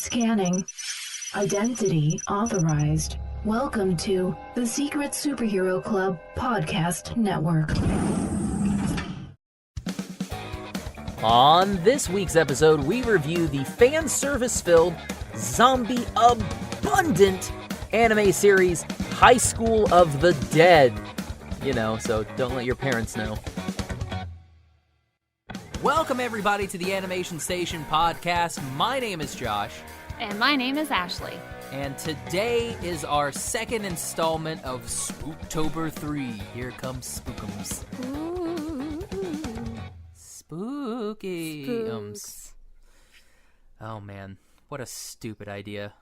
Scanning. Identity authorized. Welcome to the Secret Superhero Club Podcast Network. On this week's episode, we review the fan service-filled, zombie-abundant anime series, High School of the Dead. You know, so don't let your parents know. Welcome, everybody, to the Animation Station podcast. My name is Josh. And my name is Ashley. And today is our second installment of Spooktober 3. Here comes Spookums. Spooky. Spooks. Oh, man. What a stupid idea.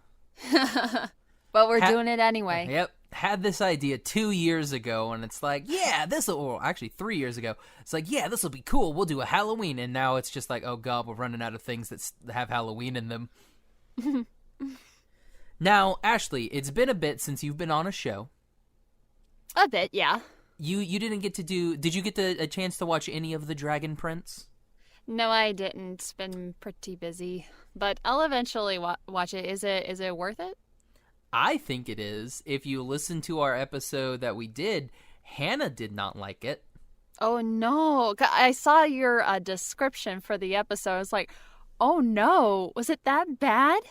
But we're doing it anyway. Yep. Had this idea 2 years ago, and it's like, yeah, or actually 3 years ago. It's like, yeah, this will be cool. We'll do a Halloween. And now it's just like, oh, God, we're running out of things that have Halloween in them. Now, Ashley, it's been a bit since you've been on a show. A bit, yeah. You didn't get to did you get a chance to watch any of the Dragon Prince? No, I didn't. It's been pretty busy. But I'll eventually watch it. Is it worth it? I think it is. If you listen to our episode that we did, Hannah did not like it. Oh, no. I saw your description for the episode. I was like, oh, no. Was it that bad?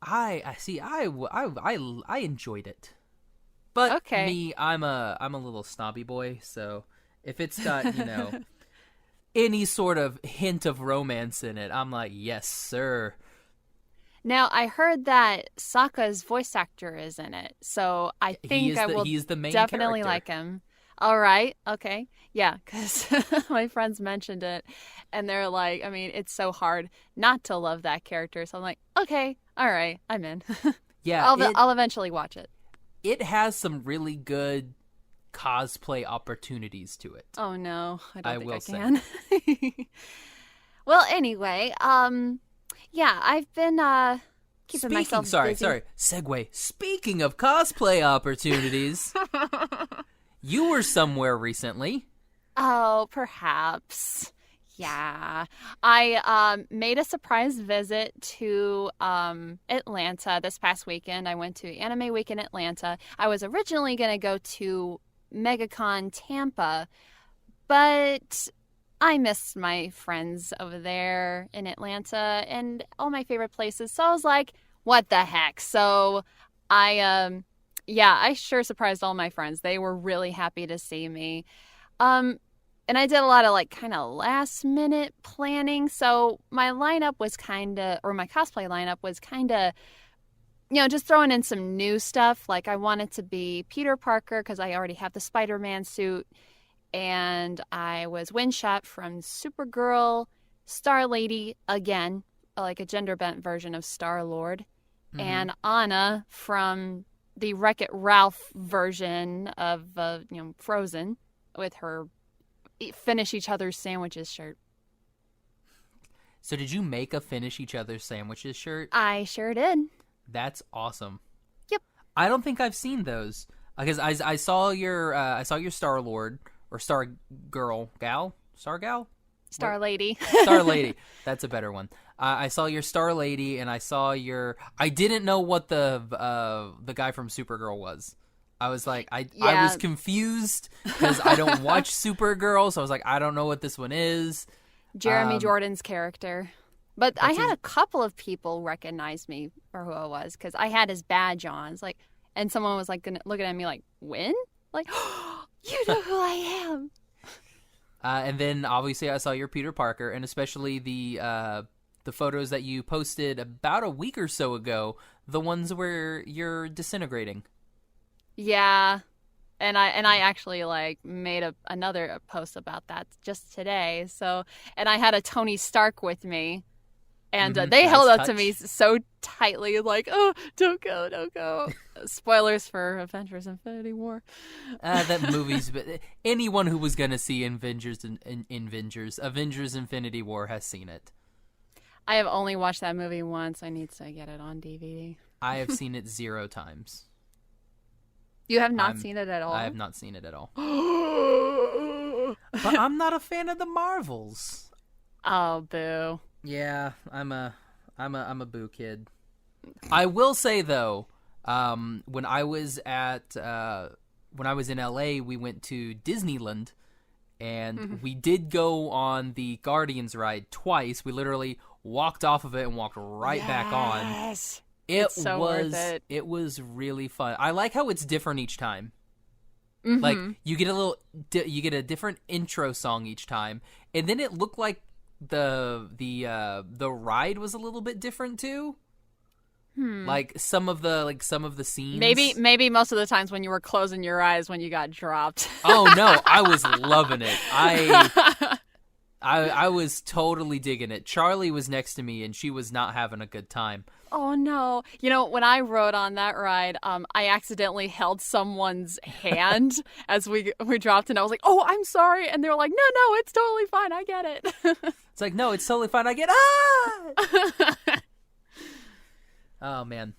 I enjoyed it. But okay. Me, I'm a little snobby boy, so if it's got, any sort of hint of romance in it, I'm like, yes, sir. Now, I heard that Sokka's voice actor is in it, so I think he's the main definitely character. Like him. All right, okay. Yeah, because my friends mentioned it, and they're like, I mean, it's so hard not to love that character, so I'm like, okay, all right, I'm in. Yeah, I'll eventually watch it. It has some really good cosplay opportunities to it. Oh, no, I don't think I can. Well, anyway, yeah, I've been keeping myself busy. Sorry. Segue. Speaking of cosplay opportunities, you were somewhere recently. Oh, perhaps. Yeah. I made a surprise visit to Atlanta this past weekend. I went to Anime Week in Atlanta. I was originally going to go to MegaCon Tampa, but I missed my friends over there in Atlanta and all my favorite places. So I was like, what the heck? So I sure surprised all my friends. They were really happy to see me. And I did a lot of kind of last minute planning. So my lineup was my cosplay lineup was just throwing in some new stuff. Like I wanted to be Peter Parker because I already have the Spider-Man suit. And I was Windshot from Supergirl, Star Lady again, like a gender-bent version of Star-Lord, and Anna from the Wreck-It Ralph version of Frozen with her Finish Each Other's Sandwiches shirt. So did you make a Finish Each Other's Sandwiches shirt? I sure did. That's awesome. Yep. I don't think I've seen those because I saw your Star-Lord. Or Star Girl, Gal? Star Gal? Star Lady. Star Lady. That's a better one. I saw your Star Lady, and I saw your... I didn't know what the guy from Supergirl was. I was like... I was confused, because I don't watch Supergirl, so I was like, I don't know what this one is. Jeremy Jordan's character. But I had a couple of people recognize me for who I was, because I had his badge on. It's like, and someone was looking at me like, Win? Like... You know who I am. And then obviously I saw your Peter Parker, and especially the photos that you posted about a week or so ago, the ones where you're disintegrating. Yeah, and I actually made another post about that just today. So, and I had a Tony Stark with me. And they held up to me so tightly, like, oh, don't go. Spoilers for Avengers Infinity War. That movie's... anyone who was going to see Avengers Infinity War has seen it. I have only watched that movie once. I need to get it on DVD. I have seen it 0 times. You have not seen it at all? I have not seen it at all. But I'm not a fan of the Marvels. Oh, boo. Yeah, I'm a I'm a Boo kid. I will say though, when I was in LA, we went to Disneyland, and we did go on the Guardians ride twice. We literally walked off of it and walked right back on. It was really fun. I like how it's different each time. Like you get a different intro song each time, and then it looked like the ride was a little bit different too. Like some of the scenes. Maybe most of the times when you were closing your eyes when you got dropped. Oh no, I was loving it. I was totally digging it. Charlie was next to me and she was not having a good time. Oh no. You know, when I rode on that ride, I accidentally held someone's hand as we dropped, and I was like, "Oh, I'm sorry." And they were like, "No, it's totally fine. I get it." It's like, "No, it's totally fine. I get Oh man.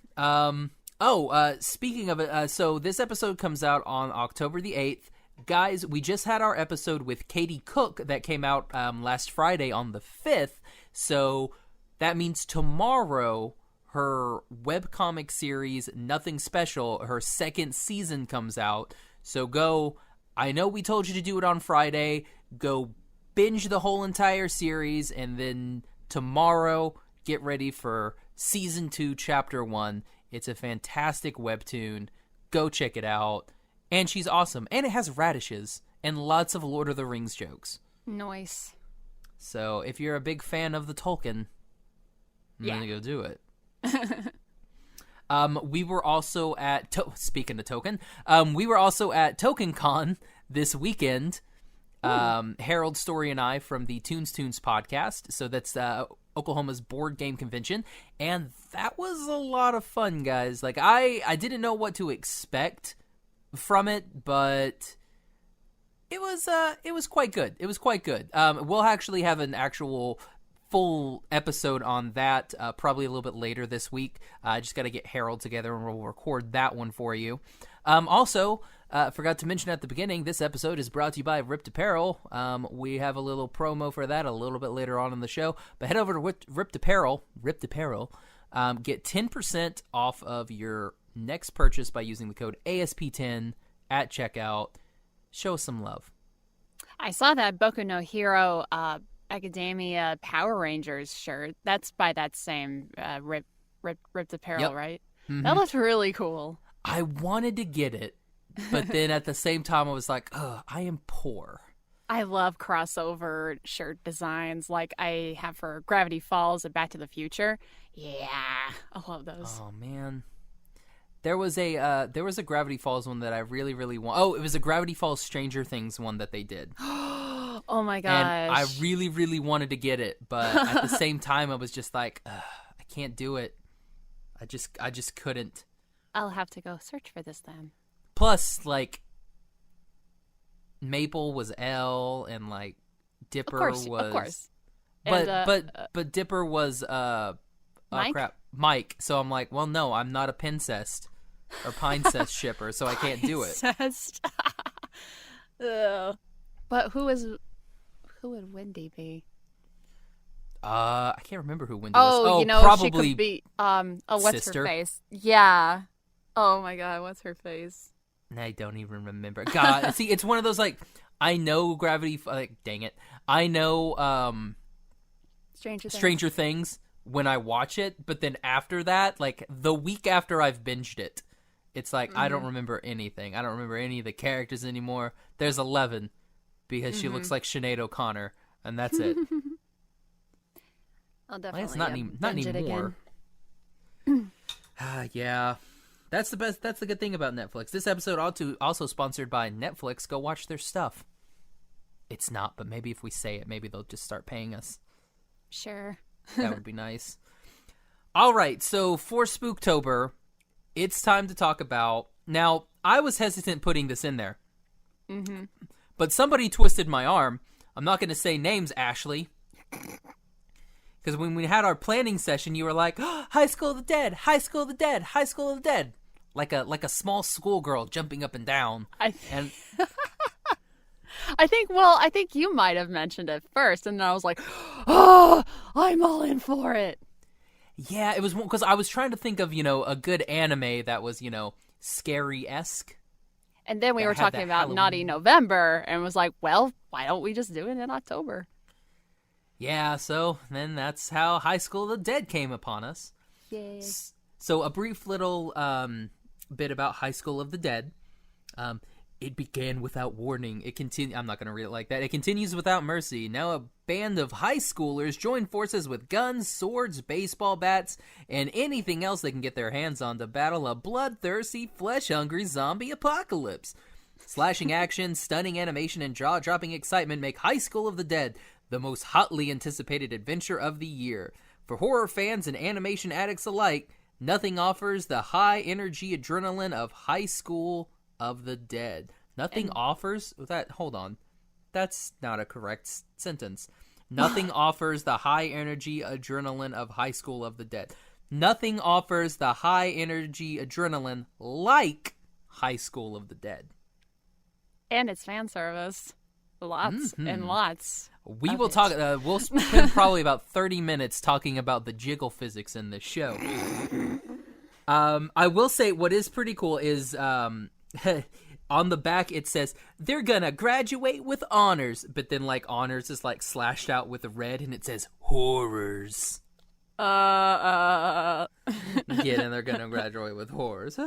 Speaking of it, so this episode comes out on October the 8th. Guys, we just had our episode with Katie Cook that came out last Friday on the 5th. So that means tomorrow her webcomic series Nothing Special, her second season comes out. So go, I know we told you to do it on Friday. Go binge the whole entire series, and then tomorrow get ready for Season 2, Chapter 1. It's a fantastic webtoon. Go check it out. And she's awesome. And it has radishes and lots of Lord of the Rings jokes. Nice. So if you're a big fan of the Tolkien, I'm going to go do it. We were also at, speaking of Token, we were also at TokenCon this weekend. Harold, Story, and I from the Toons podcast. So that's Oklahoma's board game convention, and that was a lot of fun, guys. Like I didn't know what to expect from it, but it was quite good. It was quite good. We'll actually have an actual full episode on that probably a little bit later this week. I just got to get Harold together and we'll record that one for you. Also, forgot to mention at the beginning, this episode is brought to you by Ripped Apparel. We have a little promo for that a little bit later on in the show. But head over to Ripped Apparel, get 10% off of your next purchase by using the code ASP10 at checkout. Show us some love. I saw that Boku no Hero Academia Power Rangers shirt. That's by that same Ripped Apparel, right? Mm-hmm. That looks really cool. I wanted to get it, but then at the same time I was like, I am poor. I love crossover shirt designs like I have for Gravity Falls and Back to the Future. Yeah, I love those. Oh man. There was a Gravity Falls one that I really, really want. Oh, it was a Gravity Falls Stranger Things one that they did. Oh my gosh. And I really, really wanted to get it, but at the same time I was just like, I can't do it. I just couldn't. I'll have to go search for this then. Plus, like, Maple was L, and like Dipper was. Of course. But Dipper was Mike? Mike. So I'm like, well, no, I'm not a Pincest or Pinecest shipper, so I can't do it. But who would Wendy be? I can't remember who Wendy was. Oh, you know, probably she could be what's sister. her face? Yeah. Oh my god, what's her face? I don't even remember. God, see, it's one of those like I know Gravity. Like, dang it, I know Stranger Things when I watch it, but then after that, like the week after I've binged it, it's like I don't remember anything. I don't remember any of the characters anymore. There's 11 because she looks like Sinead O'Connor, and that's it. I'll definitely it's not anymore. Yeah. That's the best. That's the good thing about Netflix. This episode also sponsored by Netflix. Go watch their stuff. It's not, but maybe if we say it, maybe they'll just start paying us. Sure. That would be nice. All right, so for Spooktober, it's time to talk about... Now, I was hesitant putting this in there. Mm-hmm. But somebody twisted my arm. I'm not going to say names, Ashley. Because when we had our planning session, you were like, oh, High School of the Dead, High School of the Dead, High School of the Dead. Like a small schoolgirl jumping up and down. I think you might have mentioned it first, and then I was like, oh, I'm all in for it. Yeah, it was because I was trying to think of, a good anime that was, scary-esque. And then we were talking about Halloween. Naughty November, and was like, well, why don't we just do it in October? Yeah, so then that's how High School of the Dead came upon us. Yay. So a brief little bit about High School of the Dead. It began without warning. I'm not going to read it like that. It continues without mercy. Now a band of high schoolers join forces with guns, swords, baseball bats, and anything else they can get their hands on to battle a bloodthirsty, flesh-hungry zombie apocalypse. Slashing action, stunning animation, and jaw-dropping excitement make High School of the Dead the most hotly anticipated adventure of the year. For horror fans and animation addicts alike, nothing offers the high-energy adrenaline of High School of the Dead. Nothing offers that. Hold on, that's not a correct sentence. Nothing offers the high energy adrenaline of High School of the Dead. Nothing offers the high energy adrenaline like High School of the Dead. And it's fan service, lots and lots. We will talk. We'll spend probably about 30 minutes talking about the jiggle physics in this show. I will say what is pretty cool is. On the back it says they're gonna graduate with honors, but then honors is slashed out with red and it says horrors. Yeah, and they're gonna graduate with horrors.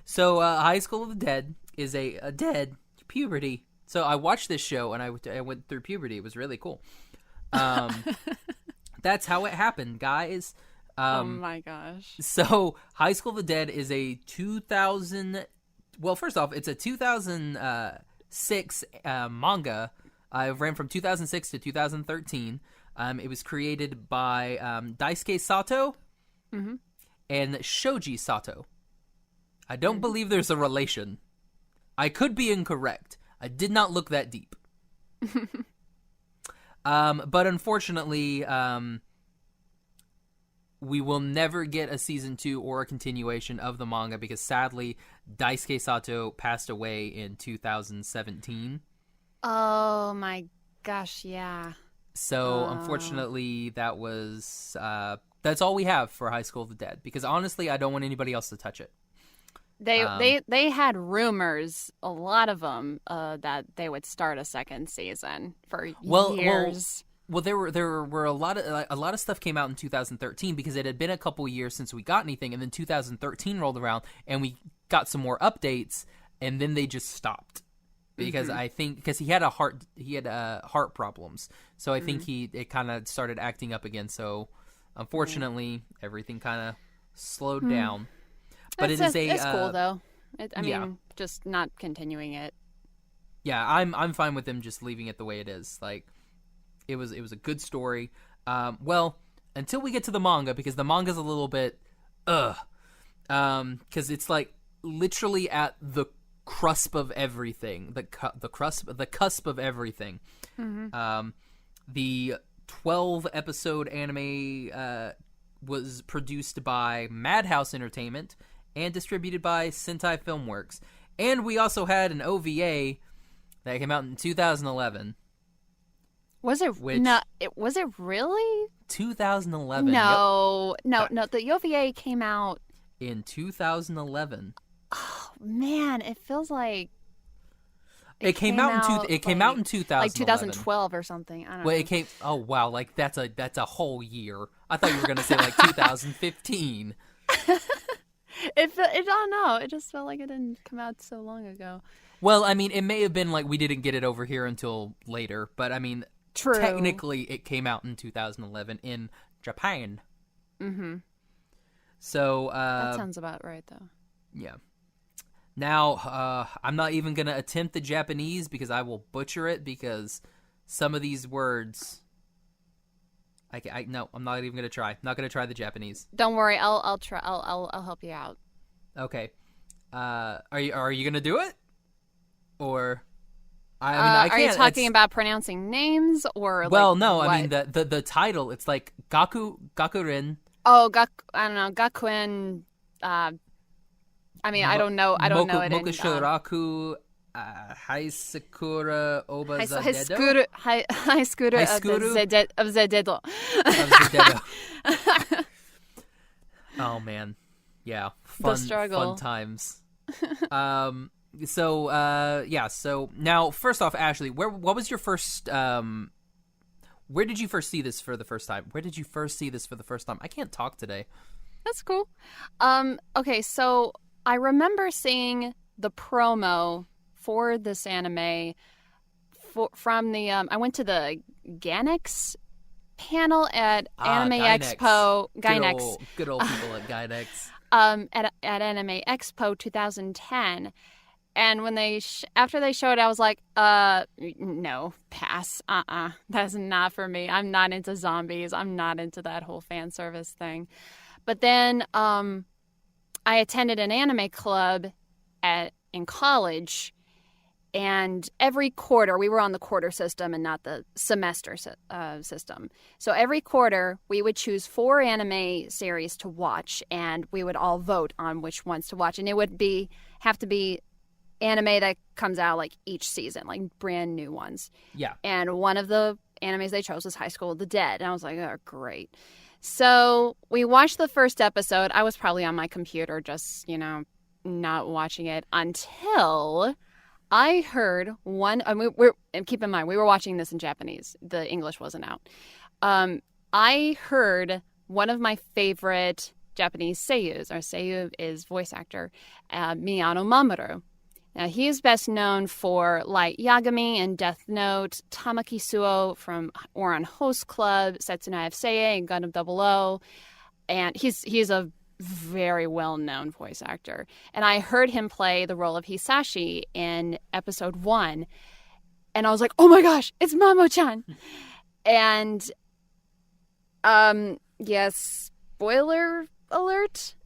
So High School of the Dead is a dead puberty. So I watched this show and I went through puberty. It was really cool. That's how it happened, guys. Oh my gosh. So High School of the Dead is a 2000. Well, first off, it's a 2006 manga. It ran from 2006 to 2013. It was created by Daisuke Sato and Shoji Sato. I don't believe there's a relation. I could be incorrect. I did not look that deep. But unfortunately, we will never get a season 2 or a continuation of the manga because sadly Daisuke Sato passed away in 2017. Oh my gosh, yeah. So unfortunately that was that's all we have for High School of the Dead because honestly I don't want anybody else to touch it. They had rumors, a lot of them, that they would start a second season for years. Well, there were a lot of stuff came out in 2013 because it had been a couple years since we got anything, and then 2013 rolled around and we got some more updates, and then they just stopped because I think because he had heart problems, so I think it kind of started acting up again. So unfortunately, everything kind of slowed down. But it's cool though. I mean, just not continuing it. Yeah, I'm fine with them just leaving it the way it is. It was a good story. Well, until we get to the manga, because the manga's a little bit, because it's literally at the cusp of everything, the cusp of everything. The 12 episode anime was produced by Madhouse Entertainment and distributed by Sentai Filmworks, and we also had an OVA that came out in 2011. Was it? Was it really? 2011. No. The OVA came out in 2011. Oh man, it feels like it came out in 2011. Like 2012 or something. I don't know. Well, it came. Oh wow, that's a whole year. I thought you were gonna say 2015. I don't know. It just felt like it didn't come out so long ago. Well, I mean, it may have been we didn't get it over here until later, but I mean. True. Technically, it came out in 2011 in Japan. So that sounds about right, though. Yeah. Now, I'm not even gonna attempt the Japanese because I will butcher it because some of these words. No, I'm not even gonna try. Not gonna try the Japanese. Don't worry, I'll try. I'll help you out. Okay. Are you gonna do it? Or. I mean, are you talking about pronouncing names or? Well, no. What? I mean, the title. It's Gakuren. Oh, I don't know. Gakuen. I mean, I don't know. I don't know it. Mokushoraku, Haisakura Oba Zadedo. Haisakura of Zadedo. Oh man, yeah, The struggle. fun times. So now first off, Ashley, what was your first where did you first see this for the first time? I can't talk today. That's cool. Okay, so I remember seeing the promo for this anime from the I went to the Gainax panel at Anime Gainax. Expo. Gainax. Good old people at Gainax. At Anime Expo 2010. And when after they showed it, I was like, no, pass. That's not for me. I'm not into zombies. I'm not into that whole fan service thing. But then I attended an anime club in college, and every quarter, we were on the quarter system and not the semester system. So every quarter, we would choose 4 anime series to watch, and we would all vote on which ones to watch. And it would have to be anime that comes out like each season, like brand new ones. Yeah. And one of the animes they chose was High School of the Dead. And I was like, oh, great. So we watched the first episode. I was probably on my computer just, not watching it until I heard one. And keep in mind, we were watching this in Japanese. The English wasn't out. I heard one of my favorite Japanese seiyus. Our seiyu is voice actor, Miyano Mamoru. Now, he is best known for Light Yagami and Death Note, Tamaki Suo from Ouran Host Club, Setsunai Seiei, and Gundam 00. And he's a very well-known voice actor. And I heard him play the role of Hisashi in episode 1. And I was like, oh my gosh, it's Mamo-chan. And, yes, spoiler alert.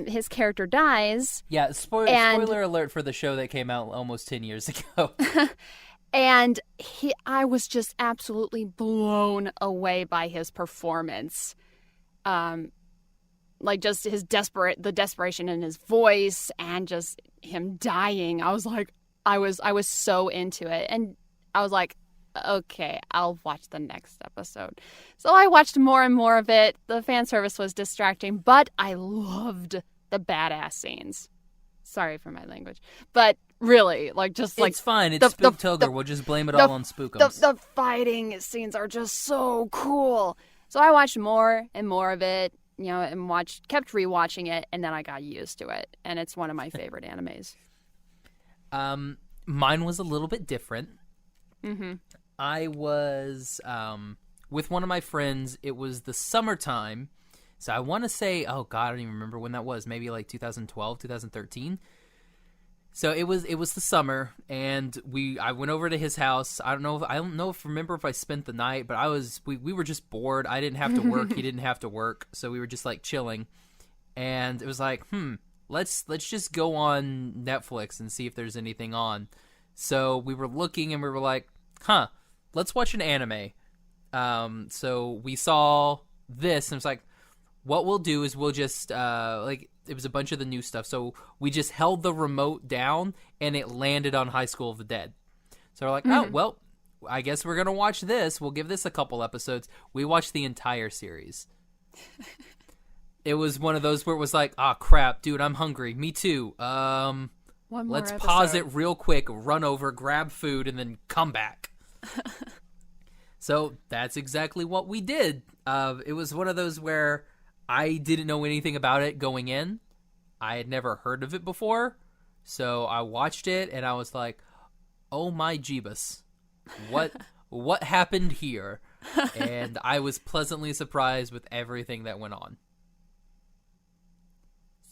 His character dies. Yeah, spoiler alert for the show that came out almost 10 years ago. And I was just absolutely blown away by his performance. Like just the desperation in his voice and just him dying. I was like, I was so into it. And I was like, okay, I'll watch the next episode. So I watched more and more of it. The fan service was distracting, but I loved the badass scenes. Sorry for my language. But really, it's fine. It's Spooktober. We'll just blame it all on Spookums. The fighting scenes are just so cool. So I watched more and more of it, and kept rewatching it, and then I got used to it. And it's one of my favorite animes. Mine was a little bit different. Mm-hmm. I was with one of my friends. It was the summertime. So I want to say, oh God, I don't even remember when that was. Maybe like 2012, 2013. So it was the summer, and I went over to his house. I don't remember if I spent the night, but we were just bored. I didn't have to work. He didn't have to work. So we were just like chilling. And it was like, let's just go on Netflix and see if there's anything on. So we were looking, and we were like, let's watch an anime. So we saw this, and it was like, what we'll do is we'll just, it was a bunch of the new stuff. So we just held the remote down, and it landed on High School of the Dead. So we're like, oh, well, I guess we're going to watch this. We'll give this a couple episodes. We watched the entire series. It was one of those where it was like, crap, dude, I'm hungry. Me too. Let's pause it real quick, run over, grab food, and then come back. So that's exactly what we did. It was one of those where I didn't know anything about it going in. I had never heard of it before. So I watched it, and I was like, oh my Jeebus. What happened here? And I was pleasantly surprised with everything that went on.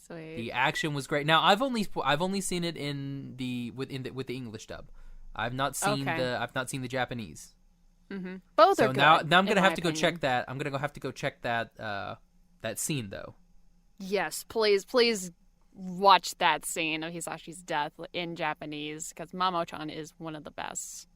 Sweet. The action was great. Now I've only seen it with the English dub. I've not seen the Japanese. Mm-hmm. Both are good. Now I'm gonna have to opinion. go check that. I'm gonna have to go check that scene though. Yes, please watch that scene of Hisashi's death in Japanese, because Mamo-chan is one of the best.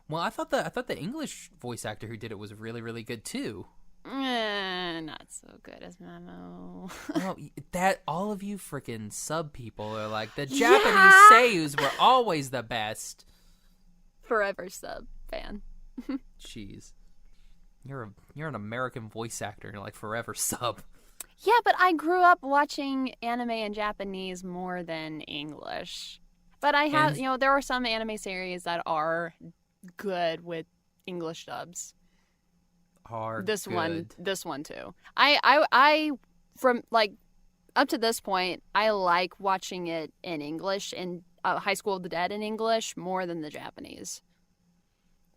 Well, I thought the English voice actor who did it was really, really good too. Not so good as Mamo. Oh, that all of you freaking sub people are like, the Japanese seiyus were always the best. Forever sub fan. Jeez, you're an American voice actor. You're like forever sub. Yeah, but I grew up watching anime in Japanese more than English. But I have, there are some anime series that are good with English dubs. This one too. I from like up to this point, I like watching it in English and High School of the Dead in English more than the Japanese.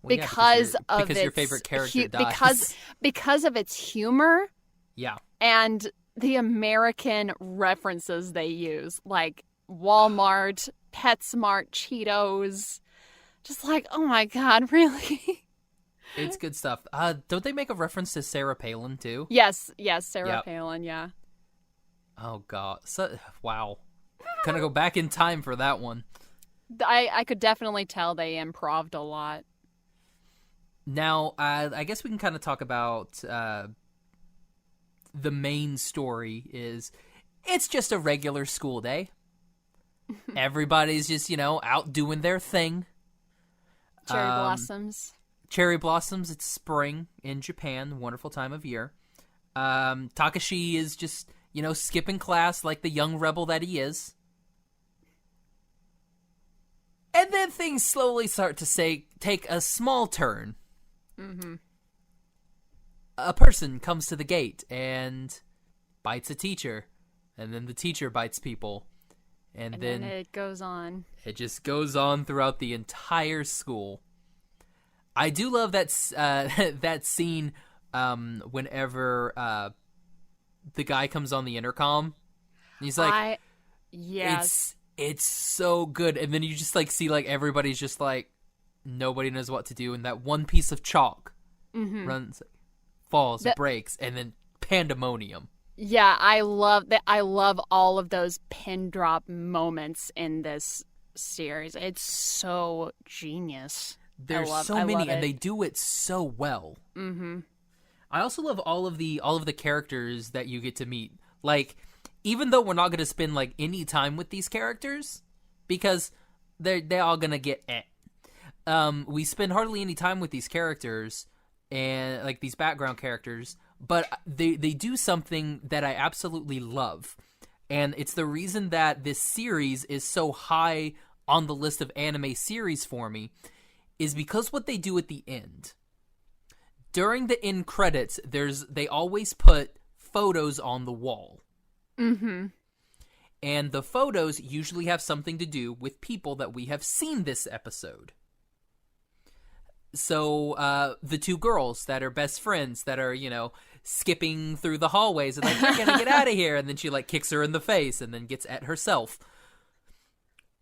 Well, because your favorite character dies. Because of its humor. Yeah. And the American references they use, like Walmart, PetSmart, Cheetos. Just like, oh my God, really? It's good stuff. Don't they make a reference to Sarah Palin, too? Yes, Sarah Palin, yeah. Oh, God. Wow. Gonna go back in time for that one. I could definitely tell they improv'd a lot. Now, I guess we can kind of talk about the main story is it's just a regular school day. Everybody's just, out doing their thing. Cherry blossoms. Cherry blossoms. It's spring in Japan. Wonderful time of year. Takashi is just, skipping class like the young rebel that he is. And then things slowly start to take a small turn. Mm-hmm. A person comes to the gate and bites a teacher, and then the teacher bites people, and then it goes on. It just goes on throughout the entire school. I do love that that scene whenever the guy comes on the intercom. He's like, yes, it's so good, and then you just see everybody's just nobody knows what to do, and that one piece of chalk runs. Falls, breaks, and then pandemonium. Yeah, I love that. I love all of those pin drop moments in this series. It's so genius. There's so many, and they do it so well. Mm-hmm. I also love all of the characters that you get to meet. Even though we're not going to spend any time with these characters, because they're all gonna get we spend hardly any time with these characters. And these background characters, but they do something that I absolutely love, and it's the reason that this series is so high on the list of anime series for me, is because what they do at the end. During the end credits, they always put photos on the wall. Mm-hmm. And the photos usually have something to do with people that we have seen this episode. So, the two girls that are best friends that are, skipping through the hallways and we're gonna get out of here. And then she kicks her in the face and then gets at herself.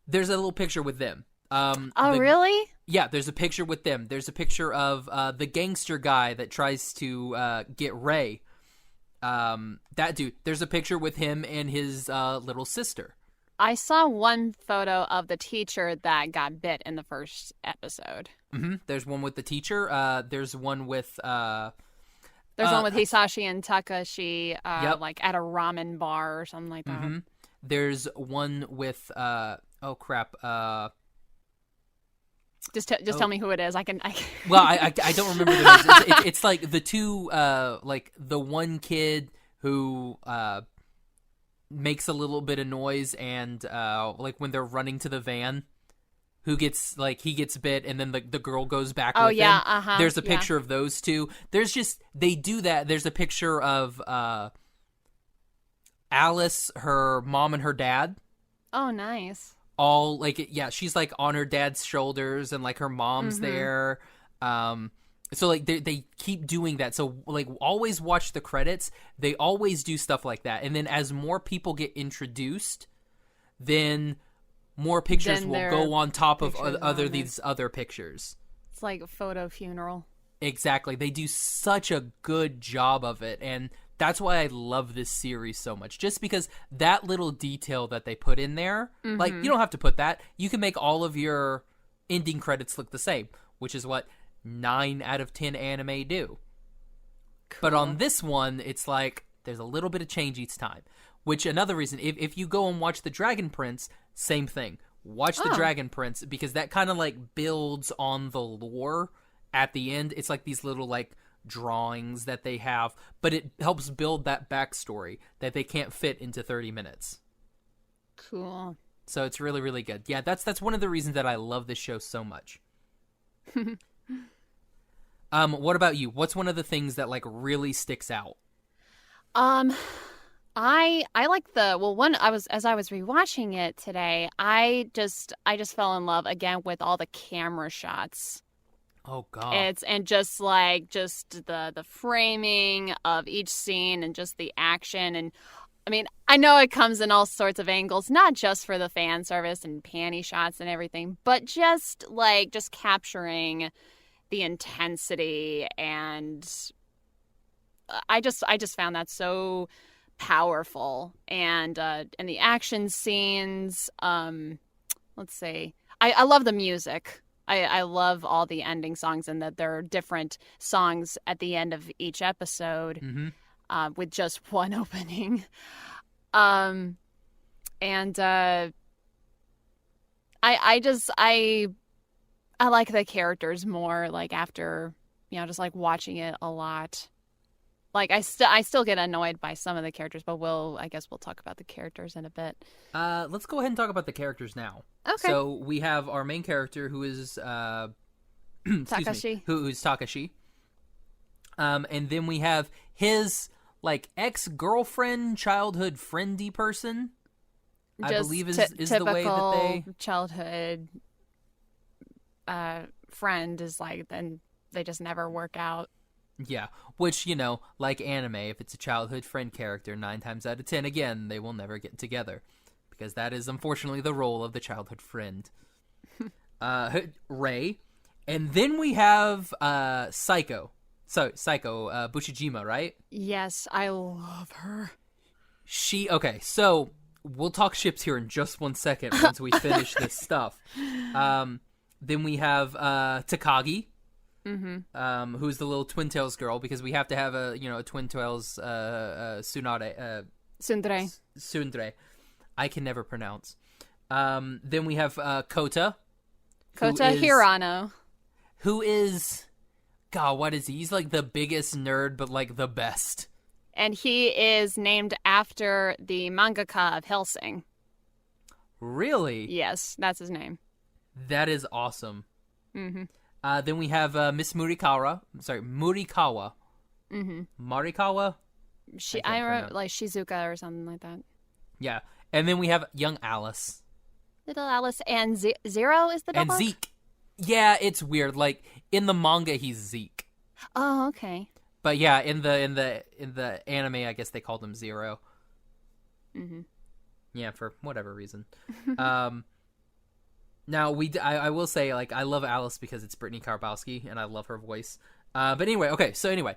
There's a little picture with them. Really? Yeah, there's a picture with them. There's a picture of the gangster guy that tries to get Ray. That dude. There's a picture with him and his little sister. I saw one photo of the teacher that got bit in the first episode. Mm-hmm. There's one with the teacher. There's one with... There's one with Hisashi and Takashi, yep. At a ramen bar or something like that. Mm-hmm. There's one with... oh, crap. Just tell me who it is. I can. Well, I don't remember the names. It's the two... the one kid who... makes a little bit of noise and when they're running to the van, who gets he gets bit and then the girl goes back with him. Uh-huh. There's a picture of those two. There's they do that. There's a picture of Alice, her mom and her dad. Oh, nice. All she's on her dad's shoulders and her mom's there. So they keep doing that. So always watch the credits. They always do stuff like that. And then as more people get introduced, then more pictures will go on top of these other pictures. It's like a photo funeral. Exactly. They do such a good job of it, and that's why I love this series so much. Just because that little detail that they put in there, you don't have to put that. You can make all of your ending credits look the same, which is what 9 out of 10 anime do. Cool. But on this one, it's there's a little bit of change each time. Which, another reason, if you go and watch The Dragon Prince, same thing. Watch The Dragon Prince, because that kind of builds on the lore at the end. It's these little drawings that they have, but it helps build that backstory that they can't fit into 30 minutes. Cool. So it's really, really good. Yeah, that's one of the reasons that I love this show so much. What about you? What's one of the things that like really sticks out? I like as I was rewatching it today, I just fell in love again with all the camera shots. Oh god. And just the framing of each scene and just the action. And I mean, I know it comes in all sorts of angles, not just for the fan service and panty shots and everything, but just capturing the intensity. And I just found that so powerful. And the action scenes, let's see. I love the music. I love all the ending songs, and that there are different songs at the end of each episode. Mm-hmm. With just one opening. I like the characters more, like after, just like watching it a lot. Like I still get annoyed by some of the characters, but I guess we'll talk about the characters in a bit. Let's go ahead and talk about the characters now. Okay. So we have our main character who is Takashi. Who's Takashi. And then we have his like ex-girlfriend, childhood friendy person. I believe is the way that they childhood friend is like, then they just never work out. Yeah, which, like anime, if it's a childhood friend character, 9 times out of 10, again, they will never get together. Because that is, unfortunately, the role of the childhood friend. Rei. And then we have Psycho. Psycho, Bushijima, right? Yes, I love her. Okay, so we'll talk ships here in just 1 second once we finish this stuff. Then we have Takagi. Mm-hmm. Who's the little Twin Tails girl, because we have to have a Twin Tails Tsundere. I can never pronounce. Then we have Kota Hirano, who is, God, what is he? He's like the biggest nerd, but like the best. And he is named after the mangaka of Hellsing. Really? Yes, that's his name. That is awesome. Mm-hmm. Then we have Miss Murikawa. Mm-hmm. Marikawa? I remember, like Shizuka or something like that. Yeah. And then we have young Alice. Little Alice. And Zero is the dog? And Zeke. Yeah, it's weird. Like, in the manga, he's Zeke. Oh, okay. But yeah, in the anime, I guess they called him Zero. Mm-hmm. Yeah, for whatever reason. Now, I will say, like, I love Alice because it's Brittany Karbowski, and I love her voice. But anyway, okay, so anyway.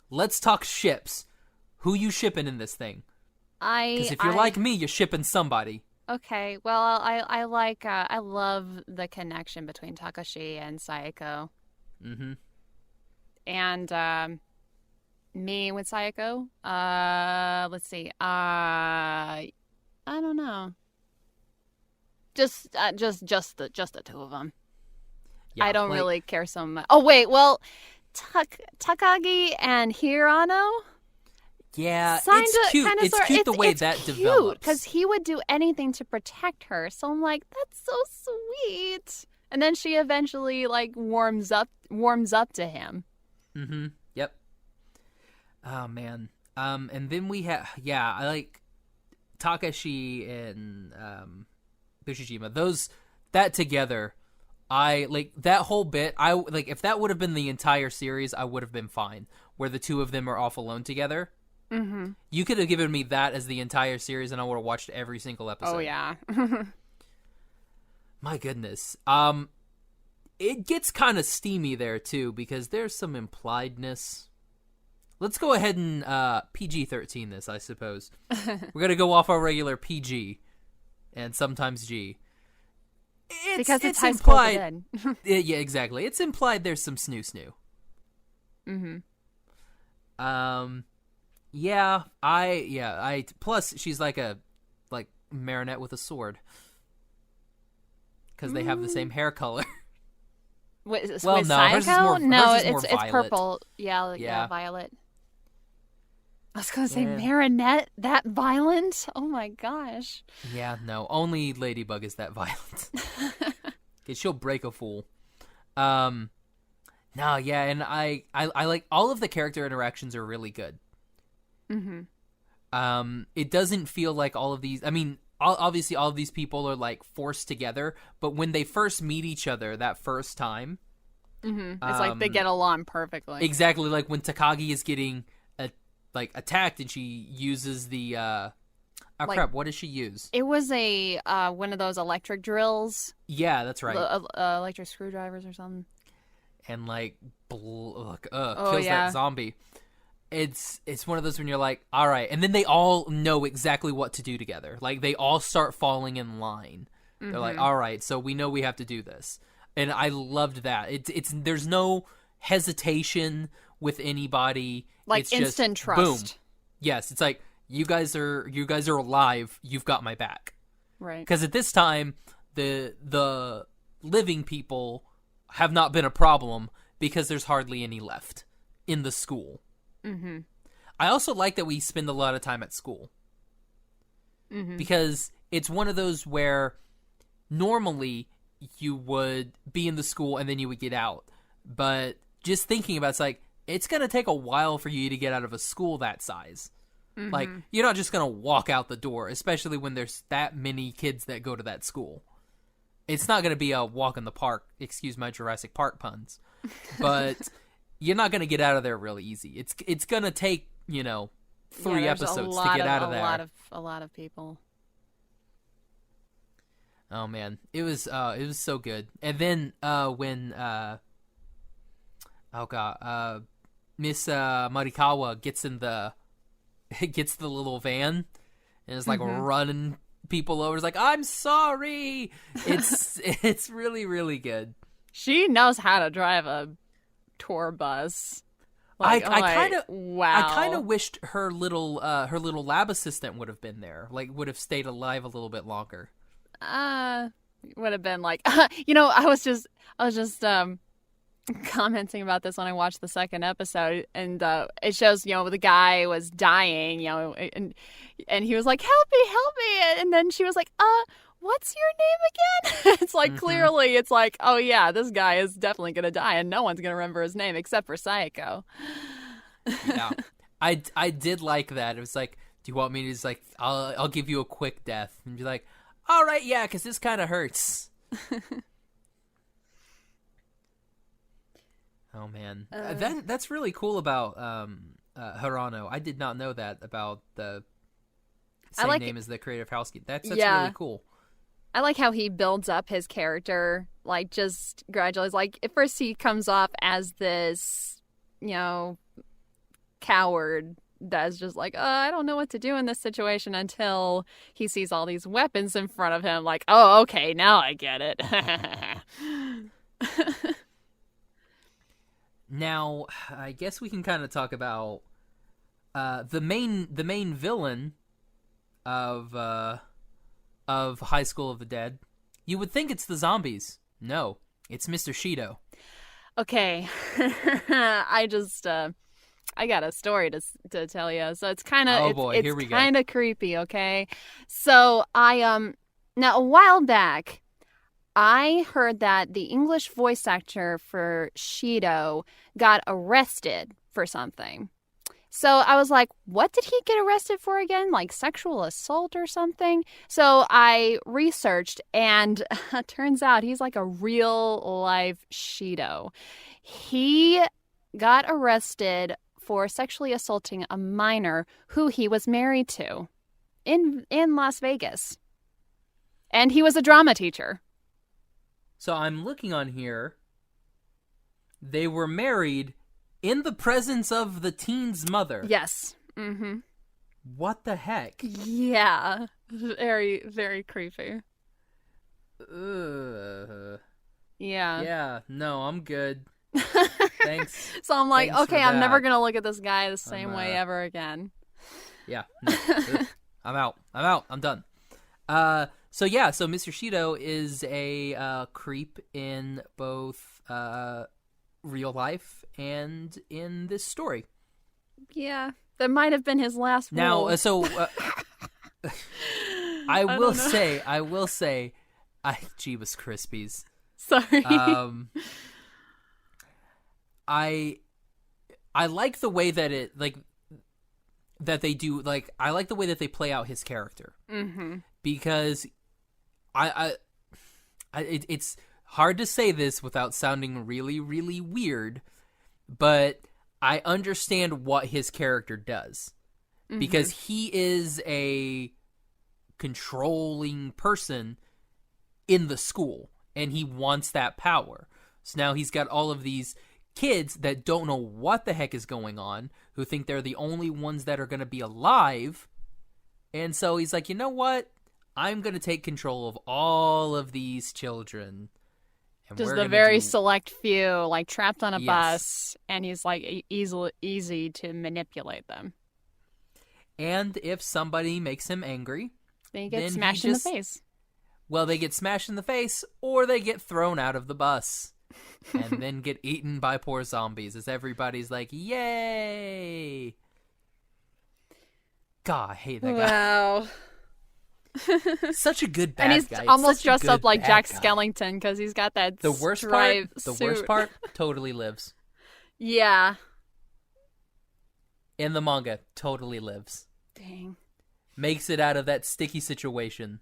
Let's talk ships. Who you shipping in this thing? Because if you're like me, you're shipping somebody. Okay, well, I love the connection between Takashi and Sayako. Mm-hmm. And, me with Sayako, let's see, I don't know. Just the two of them. Yeah, I don't really care so much. Oh wait, well, Takagi and Hirano. Yeah, it's cute. It's cute the way that develops. Because he would do anything to protect her. So I'm like, that's so sweet. And then she eventually like warms up to him. Mm-hmm. Yep. Oh man. And then we have I like Takashi and Bushijima. That together, I like that whole bit. I like if that would have been the entire series, I would have been fine. Where the two of them are off alone together. Mm-hmm. You could have given me that as the entire series, and I would have watched every single episode. Oh yeah. My goodness. It gets kind of steamy there too because there's some impliedness. Let's go ahead and PG-13 this, I suppose. We're gonna go off our regular PG, and sometimes G. Because it's implied. Yeah, exactly. It's implied there's some snoo. Mm-hmm. I plus she's like a Marinette with a sword. Because they have the same hair color. With Well, no, hers is Sayako? more- No, hers is more it's violet. purple. Yeah, Yeah. violet. I was gonna say Yeah. Marinette that violent. Oh my gosh. Yeah, no, only Ladybug is that violent. 'Cause she'll break a fool. No, yeah, and I like all of the character interactions are really good. It doesn't feel like all of these. I mean, obviously, all of these people are like forced together, but when they first meet each other that first time, It's like they get along perfectly. exactly like when Takagi is getting attacked and she uses the crap. What does she use? It was a one of those electric drills, Yeah, that's right. electric screwdrivers or something. And kills yeah. that zombie. It's one of those when you're like, all right, and then they all know exactly what to do together. Like they all start falling in line. They're like, all right, so we know we have to do this, and I loved that. It's there's no hesitation with anybody. Like it's instant just, trust. Boom. Yes, it's like you guys are alive. You've got my back. Right. Because at this time, the living people have not been a problem because there's hardly any left in the school. I also like that we spend a lot of time at school. Because it's one of those where normally you would be in the school and then you would get out. But just thinking about it's like, it's going to take a while for you to get out of a school that size. Like, you're not just going to walk out the door, especially when there's that many kids that go to that school. It's not going to be a walk in the park, excuse my Jurassic Park puns, but you're not going to get out of there really easy. It's going to take, 3 episodes to get out of there. A lot of people. Oh man, it was so good. And then when Miss Marikawa gets the little van and is like running people over. It's like, I'm sorry. It's really, really good. She knows how to drive a tour bus. I kind of wow. wished her little lab assistant would have been there. Like would have stayed alive a little bit longer. Would have been like, I was just commenting about this when I watched the second episode, and it shows, the guy was dying, and he was like, help me, and then she was like, what's your name again? It's like, clearly, it's like, oh yeah, this guy is definitely gonna die, and no one's gonna remember his name except for Sayako. Yeah, I did like that. It was like, do you want me to just like, I'll give you a quick death, and be like, all right, yeah, because this kind of hurts. Oh man, that's really cool about Hirano. I did not know that about the same name as the creative house. That's really cool. I like how he builds up his character, like just gradually. Like at first he comes off as this, coward that's just like, I don't know what to do in this situation, until he sees all these weapons in front of him. Like, oh, okay, now I get it. Now, I guess we can kind of talk about the main villain of Highschool of the Dead. You would think it's the zombies. No, it's Mr. Shido. Okay, I got a story to tell you. So it's kind of it's kind of creepy. Okay, so I now a while back, I heard that the English voice actor for Shido got arrested for something. So I was like, what did he get arrested for again? Like sexual assault or something? So I researched, and turns out he's like a real life Shido. He got arrested for sexually assaulting a minor who he was married to in Las Vegas. And he was a drama teacher. So I'm looking on here. They were married in the presence of the teen's mother. Yes. Mm-hmm. What the heck? Yeah. Very, very creepy. Yeah. Yeah. No, I'm good. Thanks. So I'm like, Thanks okay, for I'm never that. going to look at this guy the same way ever again. Yeah. No. I'm out. I'm done. So Mr. Shido is a creep in both real life and in this story. Yeah, that might have been his last role. Now, I will say, Jeebus Crispies. Sorry. I like the way that that they do, I like the way that they play out his character. Mm-hmm. Because it's hard to say this without sounding really, really weird, but I understand what his character does. Mm-hmm. Because he is a controlling person in the school, and he wants that power. So now he's got all of these kids that don't know what the heck is going on, who think they're the only ones that are going to be alive. And so he's like, you know what? I'm going to take control of all of these children. And just the very select few, like trapped on a bus, and he's like easy to manipulate them. And if somebody makes him angry, then he gets smashed in the face. Well, they get smashed in the face, or they get thrown out of the bus. And then get eaten by poor zombies as everybody's like, yay! God, I hate that guy. Wow. Such a good bad guy. And he's guy. almost dressed up like Jack Skellington because he's got that The worst part totally lives. Yeah. In the manga, totally lives. Dang. Makes it out of that sticky situation.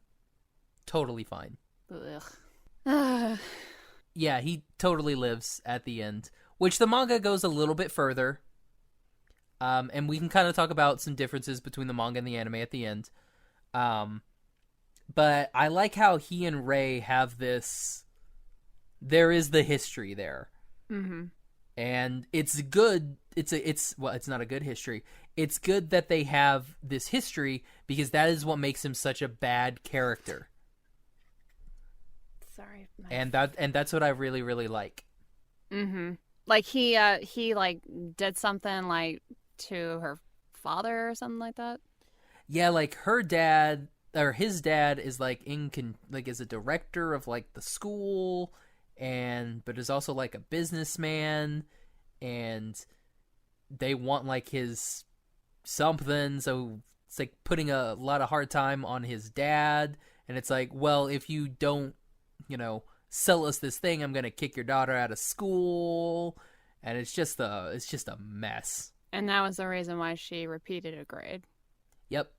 Totally fine. Ugh. Yeah, he totally lives at the end, which the manga goes a little bit further. And we can kind of talk about some differences between the manga and the anime at the end. But I like how he and Rei have this. There is the history there. Mm-hmm. And it's good. It's not a good history. It's good that they have this history because that is what makes him such a bad character. Sorry. And that's what I really, really like. Mm-hmm. Like he like did something like to her father or something like that. Yeah, like her dad or his dad is like is a director of like the school, but is also like a businessman, and they want like his something, so it's like putting a lot of hard time on his dad, and it's like, well, if you don't, sell us this thing, I'm gonna kick your daughter out of school, and it's just a mess. And that was the reason why she repeated a grade. Yep.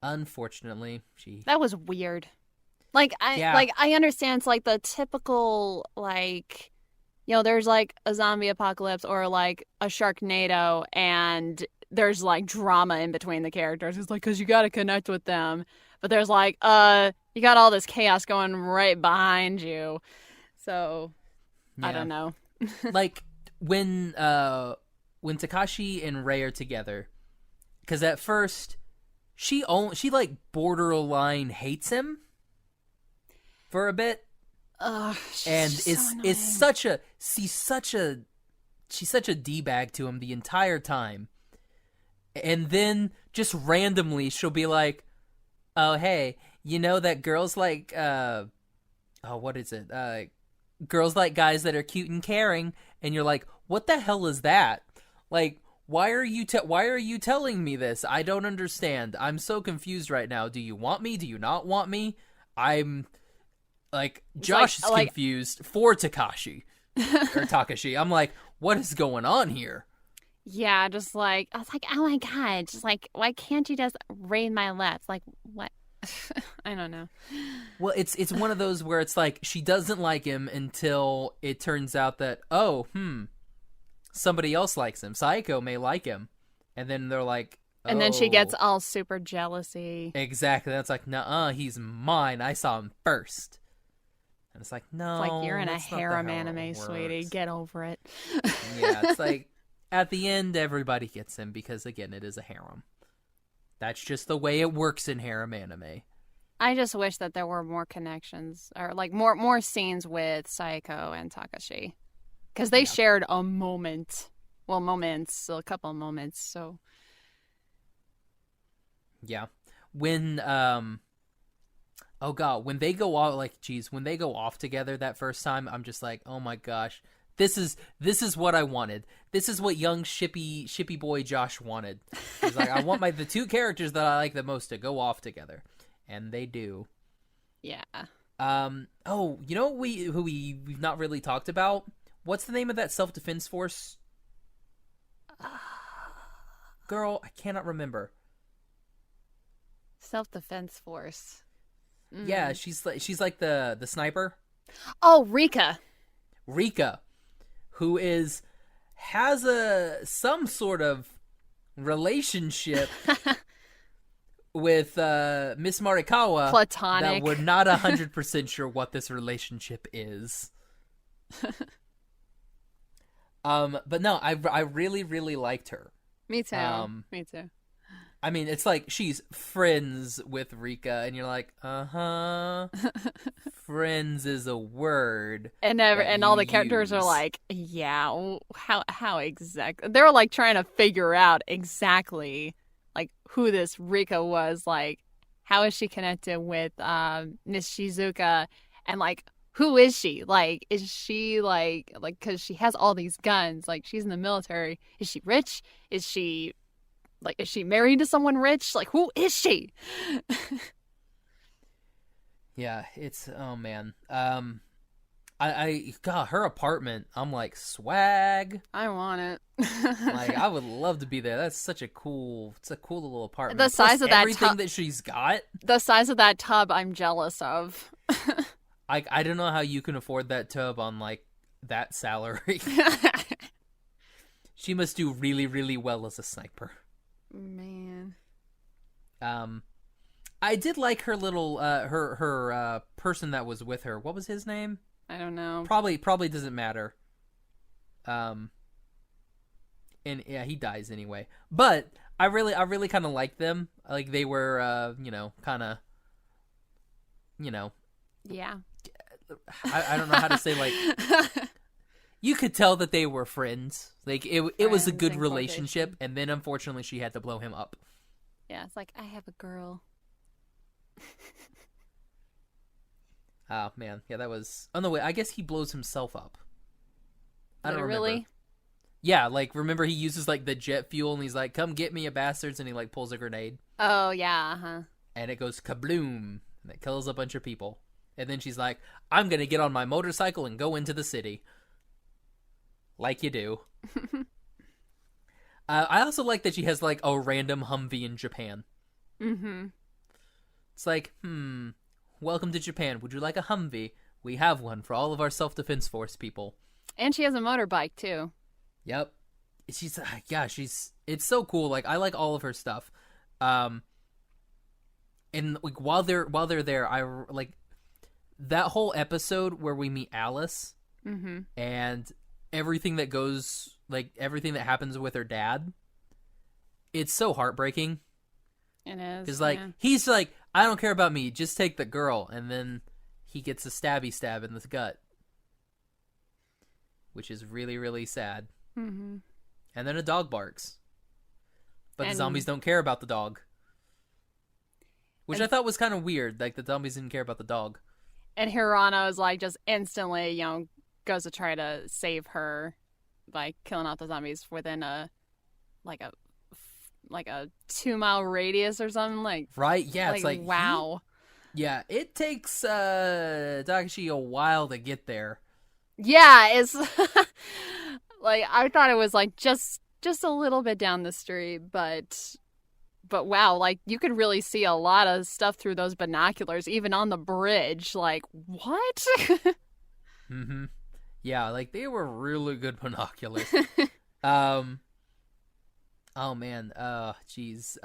Unfortunately, That was weird. I understand it's like the typical there's like a zombie apocalypse or like a Sharknado, and there's like drama in between the characters. It's like, because you got to connect with them. But there's like, you got all this chaos going right behind you. So, yeah. I don't know. Like, when Takashi and Rei are together, because at first, she like borderline hates him for a bit. And she's such a D-bag to him the entire time. And then just randomly she'll be like, oh, hey, you know that girls like, what is it? Girls like guys that are cute and caring. And you're like, what the hell is that? Like, why are you telling me this? I don't understand. I'm so confused right now. Do you want me? Do you not want me? I'm like, Josh is confused for Takashi or Takashi. I'm like, what is going on here? Yeah, just like, I was like, oh my God, just like, why can't you just read my lips? Like, what? I don't know. Well, it's one of those where it's like, she doesn't like him until it turns out that, somebody else likes him. Saeko may like him. And then they're like, oh. And then she gets all super jealousy. Exactly. That's like, nuh-uh, he's mine. I saw him first. And it's like, no. It's like, you're in a harem anime, sweetie. Get over it. Yeah, it's like, at the end, everybody gets him because, again, it is a harem. That's just the way it works in harem anime. I just wish that there were more connections or like more scenes with Saeko and Takashi, because they shared a moment. Well, a couple of moments. So yeah. when oh god, when they go off, like, geez, when they go off together that first time, I'm just like, oh my gosh, this is what I wanted. This is what young shippy boy Josh wanted. He's like, I want the two characters that I like the most to go off together, and they do. Yeah. Oh, you know who we've not really talked about? What's the name of that self-defense force? Girl, I cannot remember. Self-defense force. Yeah, she's like the sniper. Oh, Rika. Rika, who has some sort of relationship with Miss Marikawa. Platonic. That we're not 100% sure what this relationship is. But no, I really, really liked her. Me too. Me too. I mean, it's like she's friends with Rika, and you're like, friends is a word. And all the characters are like, yeah, how exactly? They're like trying to figure out exactly like who this Rika was. Like, how is she connected with Miss Shizuka, and like, who is she? Like, is she like because she has all these guns? Like, she's in the military. Is she rich? Is she married to someone rich? Like, who is she? Yeah, it's, oh man. I God, her apartment, I'm like, swag. I want it. Like, I would love to be there. That's such a cool little apartment. The size of that everything that she's got. The size of that tub, I'm jealous of. I don't know how you can afford that tub on like that salary. She must do really, really well as a sniper. Man. I did like her little her person that was with her. What was his name? I don't know. Probably doesn't matter. And yeah, he dies anyway. But I really kind of liked them. Like, they were kind of, Yeah. I don't know how to say, like, you could tell that they were friends. Like, it was a good relationship, and then unfortunately she had to blow him up. Yeah, it's like, I have a girl. Oh man, yeah, that was. Oh no, wait, I guess he blows himself up. I don't remember. Really? Yeah, like, remember he uses like the jet fuel, and he's like, "Come get me, you bastards!" and he like pulls a grenade. Oh yeah, And it goes kabloom, and it kills a bunch of people. And then she's like, "I'm gonna get on my motorcycle and go into the city." Like you do. I also like that she has like a random Humvee in Japan. Mm-hmm. It's like, welcome to Japan. Would you like a Humvee? We have one for all of our self-defense force people. And she has a motorbike too. Yep. She's it's so cool. Like, I like all of her stuff. And like while they're there, I like that whole episode where we meet Alice and everything that happens with her dad. It's so heartbreaking. It is. Because like he's like, I don't care about me, just take the girl, and then he gets a stabby stab in the gut, which is really, really sad. Mm-hmm. And then a dog barks, but the zombies don't care about the dog, which I thought was kind of weird. Like, the zombies didn't care about the dog. And Hirano is like just instantly, goes to try to save her by killing off the zombies within a 2-mile radius or something, like, right? Yeah, it's like, wow. Yeah, it takes Takashi a while to get there. Yeah, it's like, I thought it was like just a little bit down the street, but wow, like, you could really see a lot of stuff through those binoculars, even on the bridge. Like, what? Mm-hmm. Yeah, like, they were really good binoculars. Oh man, jeez.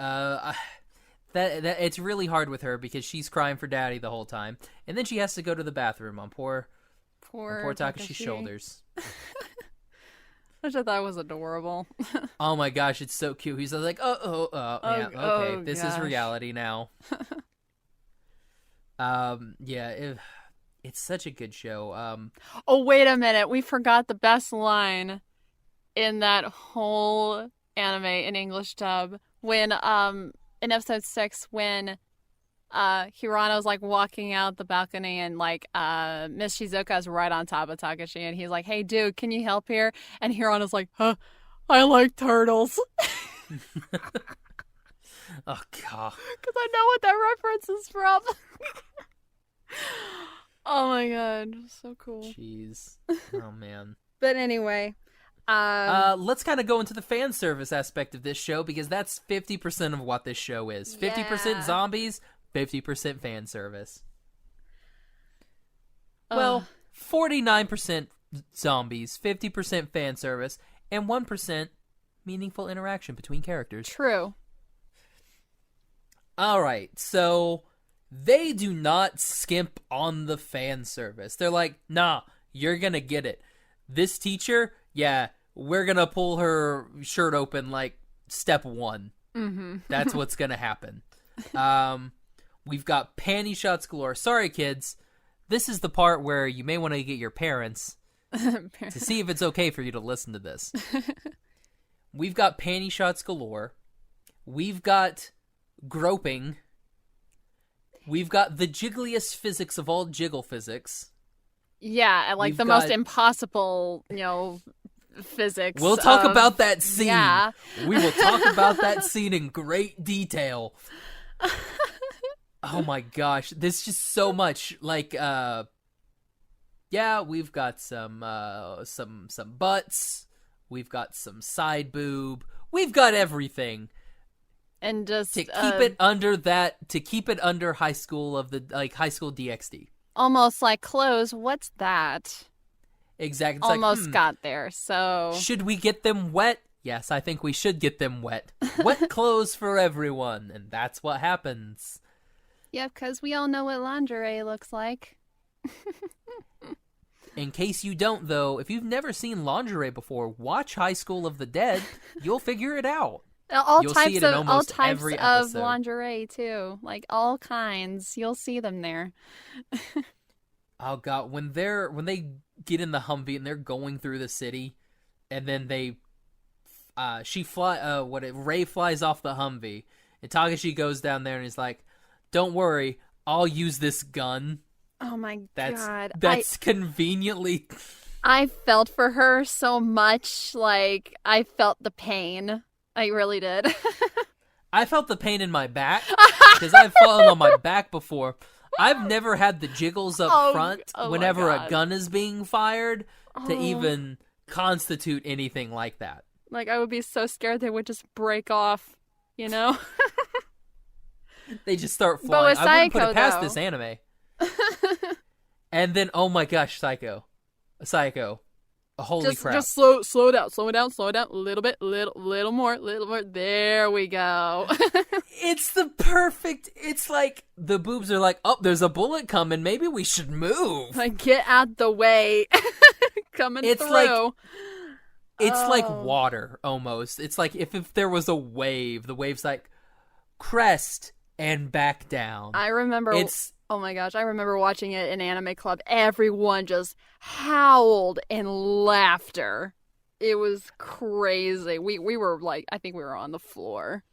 That it's really hard with her because she's crying for daddy the whole time, and then she has to go to the bathroom on poor Takashi's shoulders. Which I thought was adorable. Oh my gosh, it's so cute. He's like, okay, this is reality now. Yeah, it's such a good show. Oh, wait a minute, we forgot the best line in that whole anime in English dub when in episode 6 when Hirano's like walking out the balcony and like Miss Shizuka's right on top of Takashi and he's like, "Hey dude, can you help here?" And Hirano's like, "Huh, I like turtles." Oh god. Because I know what that reference is from. Oh my god, so cool. Jeez. Oh man. But anyway, let's kind of go into the fan service aspect of this show because that's 50% of what this show is. 50% zombies, 50% fan service. Well, 49% zombies, 50% fan service, and 1% meaningful interaction between characters. True. All right, so they do not skimp on the fan service. They're like, nah, you're going to get it. This teacher, yeah, we're going to pull her shirt open like step 1. Mm-hmm. That's what's going to happen. We've got panty shots galore. Sorry, kids. This is the part where you may want to get your parents to see if it's okay for you to listen to this. We've got panty shots galore. We've got groping. We've got the jiggliest physics of all jiggle physics. Yeah, like the most impossible, physics. We'll talk about that scene. Yeah. We will talk about that scene in great detail. Oh my gosh, there's just so much. Like, we've got some butts. We've got some side boob. We've got everything. And just to keep it under High School of the High School DxD. Almost like clothes. What's that? Exactly. It's almost got there. So should we get them wet? Yes, I think we should get them wet. Wet clothes for everyone, and that's what happens. Yeah, because we all know what lingerie looks like. In case you don't, though, if you've never seen lingerie before, watch High School of the Dead. You'll figure it out. All types of lingerie too, like all kinds. You'll see them there. Oh god, when they get in the Humvee and they're going through the city, and then Ray flies off the Humvee, and Takashi goes down there and he's like, "Don't worry, I'll use this gun." Oh my god, that's conveniently. I felt for her so much. Like I felt the pain. I really did. I felt the pain in my back because I've fallen on my back before. I've never had the jiggles up front whenever a gun is being fired to even constitute anything like that. Like I would be so scared they would just break off, They just start flying. I wouldn't put it past though. This anime. And then, oh my gosh, Psycho. Holy crap. Just slow down, a little more. There we go. It's it's like the boobs are like, oh, there's a bullet coming. Maybe we should move. Like, get out the way. Coming through. It's like water, almost. It's like if there was a wave, the wave's like crest and back down. I remember... Oh my gosh, I remember watching it in Anime Club. Everyone just howled in laughter. It was crazy. We were like, I think we were on the floor.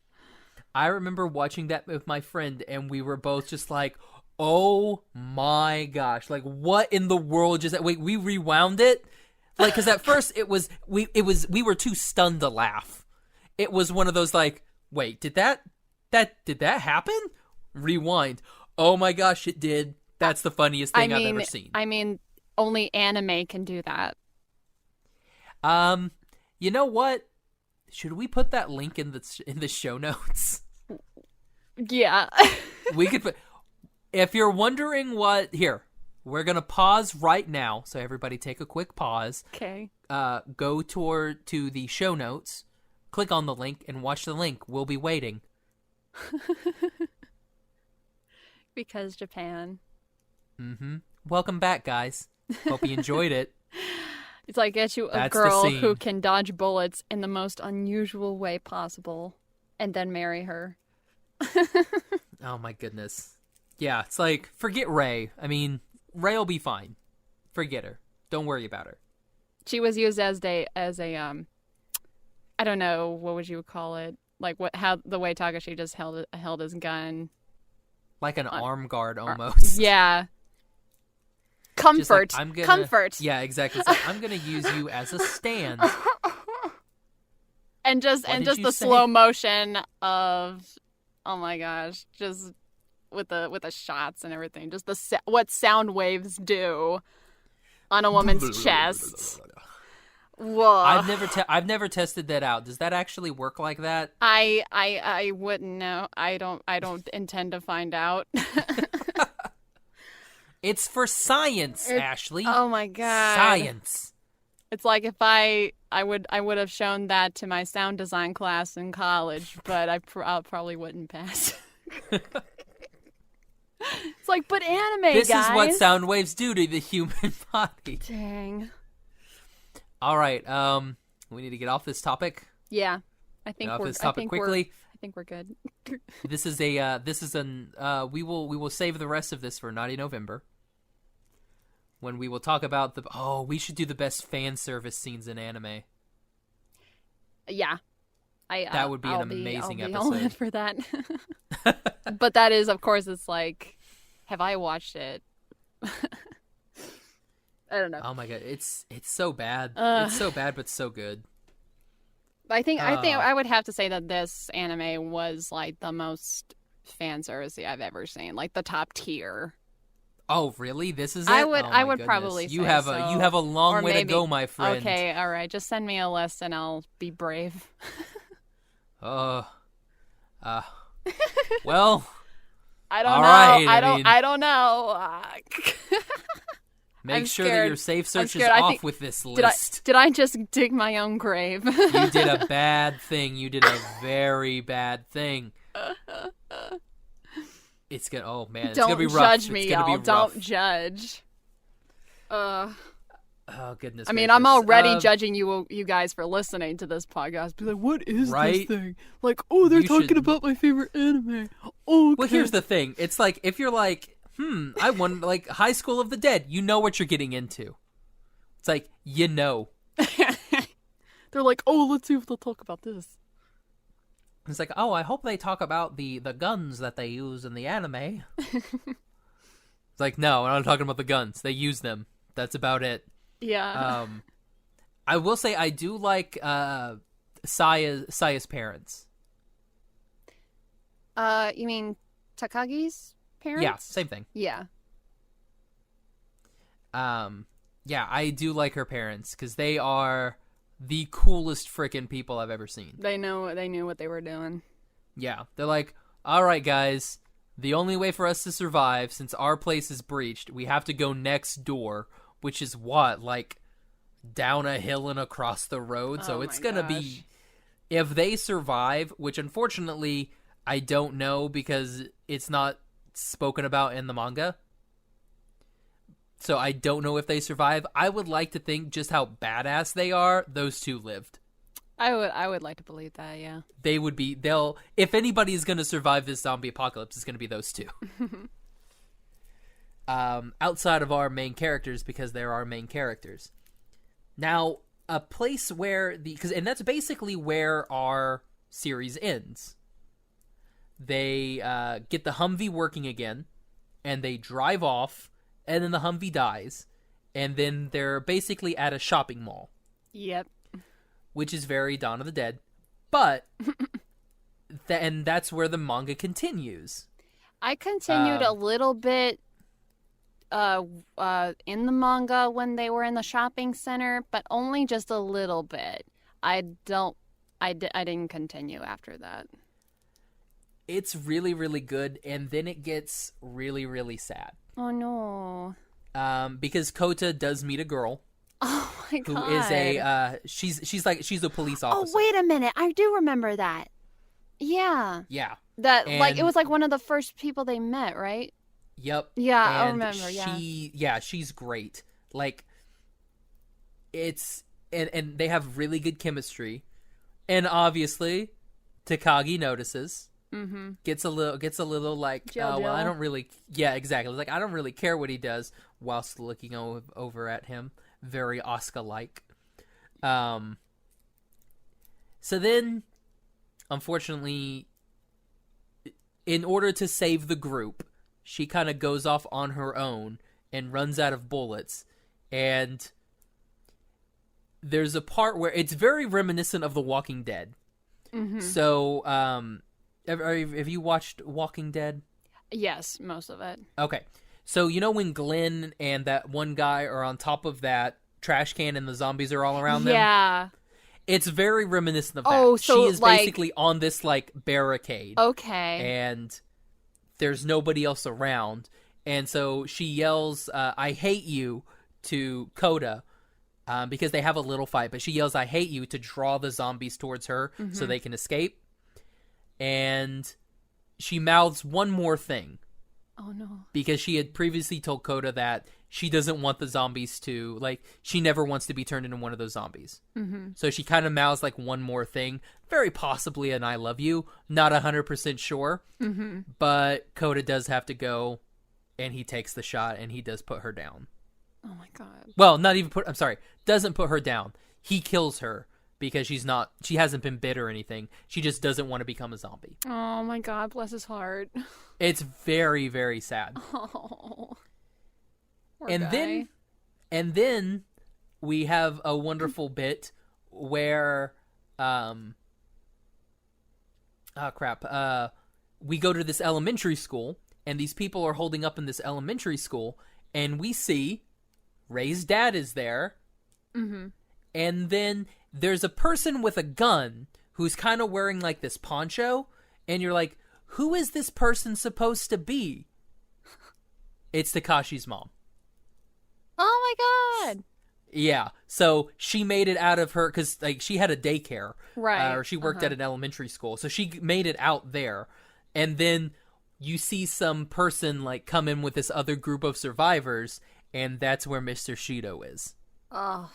I remember watching that with my friend, and we were both just like, oh my gosh, like what in the world just... Wait, we rewound it? Like, because at first we were too stunned to laugh. It was one of those like, wait, did that happen? Rewind. Oh my gosh, it did. That's the funniest thing I've ever seen. I mean, only anime can do that. You know what? Should we put that link in the show notes? Yeah. We could put... If you're wondering what... Here, we're going to pause right now. So everybody take a quick pause. Okay. Go to the show notes, click on the link, and watch the link. We'll be waiting. Because Japan. Mm-hmm. Welcome back, guys. Hope you enjoyed it. It's like get you a girl who can dodge bullets in the most unusual way possible, and then marry her. Oh my goodness. Yeah, it's like, forget Ray. I mean, Ray will be fine. Forget her. Don't worry about her. She was used as a I don't know, what would you call it? Like how the way Takashi just held his gun. Like an arm guard almost. Yeah. Comfort. Like, Comfort. Yeah, exactly. It's like, I'm gonna use you as a stand. And just the slow motion of, oh my gosh, just with the shots and everything, just what sound waves do on a woman's chest. Whoa. I've never tested that out. Does that actually work like that? I wouldn't know. I don't intend to find out. It's for science, Ashley. Oh my god. Science. It's like if I would have shown that to my sound design class in college, but I probably wouldn't pass. It's like, but anime, this guys. Is what sound waves do to the human body. Dang. All right. We need to get off this topic. Yeah, I think we're good. We will save the rest of this for Naughty November, when we will talk about we should do the best fan service scenes in anime. Yeah. That would be an amazing episode. All in for that. But that is, of course, it's like, have I watched it? I don't know. Oh my god, it's so bad. It's so bad, but so good. I think I would have to say that this anime was like the most fan service I've ever seen, like the top tier. Oh really? This is it? I would probably say you have so. You have a long way to go, my friend. Okay, all right. Just send me a list and I'll be brave. Well, I don't all know. right, I don't know. Make sure that your safe search is off with this list. Did I just dig my own grave? You did a bad thing. You did a very bad thing. It's gonna. Oh man, it's gonna be rough. Don't judge me, y'all. Don't judge. Oh goodness. I mean, I'm already judging you guys for listening to this podcast. Be like, what is this thing? Like, oh, they're talking about my favorite anime. Oh, okay. Well, here's the thing. It's like if you're like, I want like High School of the Dead. You know what you're getting into. It's like They're like, oh, let's see if they'll talk about this. It's like, oh, I hope they talk about the guns that they use in the anime. It's like, no, I'm not talking about the guns. They use them. That's about it. Yeah. I will say I do like Saya's parents. You mean Takagi's parents? Yeah, same thing. Yeah. Yeah, I do like her parents because they are the coolest frickin' people I've ever seen. They knew what they were doing. Yeah, they're like, all right, guys, the only way for us to survive, since our place is breached, we have to go next door, which is what, like, down a hill and across the road. So it's gonna be, if they survive, which unfortunately I don't know because it's not spoken about in the manga. So I don't know if they survive. I would like to think just how badass they are. Those two lived. I would like to believe that, yeah. If anybody is going to survive this zombie apocalypse, it's going to be those two. Outside of our main characters, because they're our main characters. Now, a place where and that's basically where our series ends. They get the Humvee working again, and they drive off. And then the Humvee dies, and then they're basically at a shopping mall. Yep. Which is very Dawn of the Dead. But, and that's where the manga continues. I continued a little bit in the manga when they were in the shopping center, but only just a little bit. I didn't continue after that. It's really, really good, and then it gets really, really sad. Oh no. Because Kota does meet a girl. Oh my god. Who is she's a police officer. Oh, wait a minute. I do remember that. Yeah. Yeah. That it was like one of the first people they met, right? Yep. Yeah, and I remember, she's great. Like it's and they have really good chemistry. And obviously Takagi notices. Mm-hmm. Gets a little like, well, I don't really, yeah, exactly. Like, I don't really care what he does, whilst looking over at him, very Asuka-like. So then, unfortunately, in order to save the group, she kind of goes off on her own and runs out of bullets. And there's a part where it's very reminiscent of The Walking Dead. Mm-hmm. So, have you watched Walking Dead? Yes, most of it. Okay. So, you know when Glenn and that one guy are on top of that trash can and the zombies are all around them? Yeah. It's very reminiscent of that. Oh, so she is basically on this, like, barricade. Okay. And there's nobody else around. And so she yells, I hate you, to Coda, because they have a little fight. But she yells, I hate you, to draw the zombies towards her so they can escape. And she mouths one more thing. Oh, no. Because she had previously told Coda that she doesn't want the zombies to, like, she never wants to be turned into one of those zombies. Mm-hmm. So she kind of mouths, like, one more thing. Very possibly an I love you. Not 100% sure. Mm-hmm. But Coda does have to go, and he takes the shot, and he does put her down. Oh, my God. Well, doesn't put her down. He kills her. Because she hasn't been bit or anything. She just doesn't want to become a zombie. Oh my God, bless his heart. It's very, very sad. Oh. Poor and guy. then we have a wonderful bit where we go to this elementary school, and these people are holding up in this elementary school, and we see Ray's dad is there. Mm-hmm. And then there's a person with a gun who's kind of wearing, like, this poncho, and you're like, who is this person supposed to be? It's Takashi's mom. Oh, my God. Yeah, so she made it out of her, because, like, she had a daycare. Right. Or she worked at an elementary school, so she made it out there. And then you see some person, like, come in with this other group of survivors, and that's where Mr. Shido is. Oh,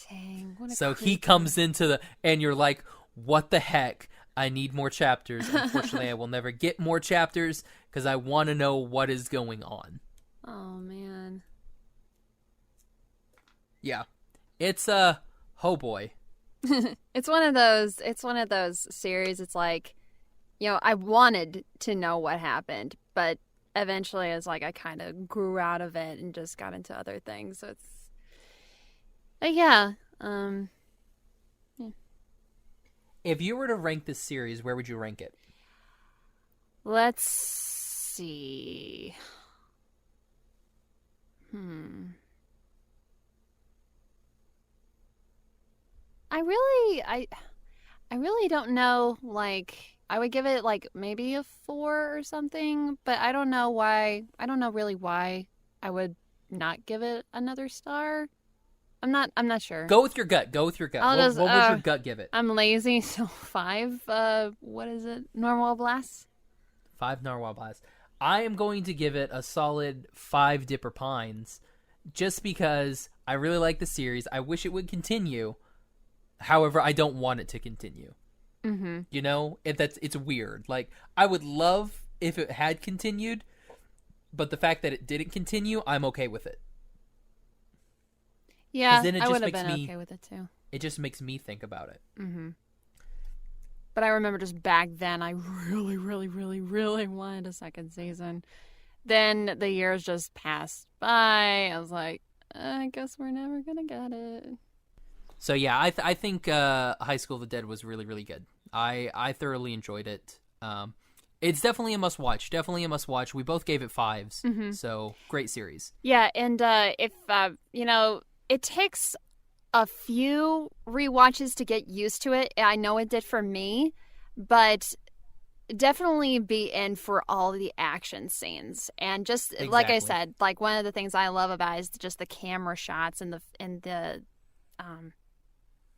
dang. What a so creeper. he comes into and you're like, what the heck? I need more chapters. Unfortunately, I will never get more chapters because I want to know what is going on. Oh, man. Yeah. It's oh boy. It's one of those series. It's like, I wanted to know what happened, but eventually it's like I kind of grew out of it and just got into other things. So it's, but yeah. If you were to rank this series, where would you rank it? Let's see. I really don't know. Like, I would give it like maybe a 4 or something, but I don't know why. I don't know really why I would not give it another star. I'm not sure. Go with your gut. What would your gut give it? I'm lazy, so 5. What is it? Narwhal Blasts? 5 Narwhal Blasts. I am going to give it a solid 5 Dipper Pines, just because I really like the series. I wish it would continue. However, I don't want it to continue. Mm-hmm. It's weird. Like, I would love if it had continued, but the fact that it didn't continue, I'm okay with it. Yeah, I would have been okay with it too. It just makes me think about it. Mm-hmm. But I remember just back then, I really, really, really, really wanted a second season. Then the years just passed by. I was like, I guess we're never gonna get it. So yeah, I think High School of the Dead was really, really good. I thoroughly enjoyed it. It's definitely a must watch. We both gave it 5s. Mm-hmm. So great series. Yeah, and if it takes a few rewatches to get used to it. I know it did for me, but definitely be in for all the action scenes. And just like I said, like one of the things I love about it is just the camera shots and the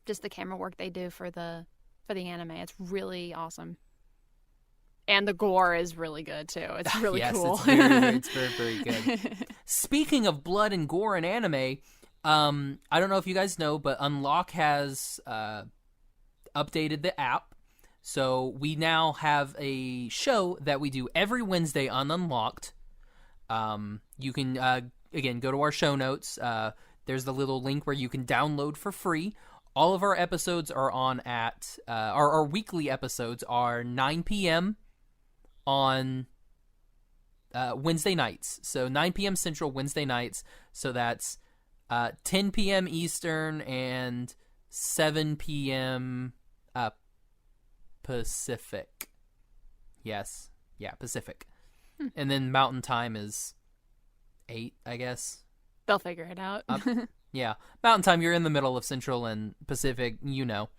just the camera work they do for the anime. It's really awesome. And the gore is really good too. It's really cool. It's very, very good. Speaking of blood and gore in anime, I don't know if you guys know, but Unlock has updated the app. So we now have a show that we do every Wednesday on Unlocked. You can, again, go to our show notes. There's the little link where you can download for free all of our episodes are on at our weekly episodes are 9 p.m. on Wednesday nights. So 9 p.m. Central Wednesday nights. So that's 10 p.m. Eastern and 7 p.m. Pacific. Yes. Yeah, Pacific. And then Mountain Time is 8, I guess. They'll figure it out. Yeah. Mountain Time, you're in the middle of Central and Pacific, you know.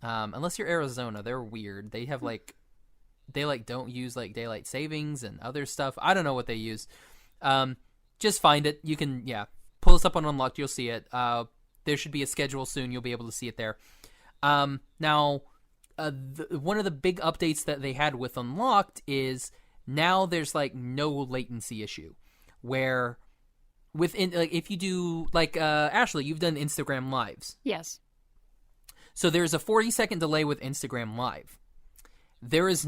Unless you're Arizona, they're weird. They have they don't use like daylight savings and other stuff. I don't know what they use. Just find it. You can, pull us up on Unlocked. You'll see it. There should be a schedule soon. You'll be able to see it there. Now, one of the big updates that they had with Unlocked is now there's like no latency issue, where within like if you do like Ashley, you've done Instagram Lives. Yes. So there's a 40-second delay with Instagram Live. There is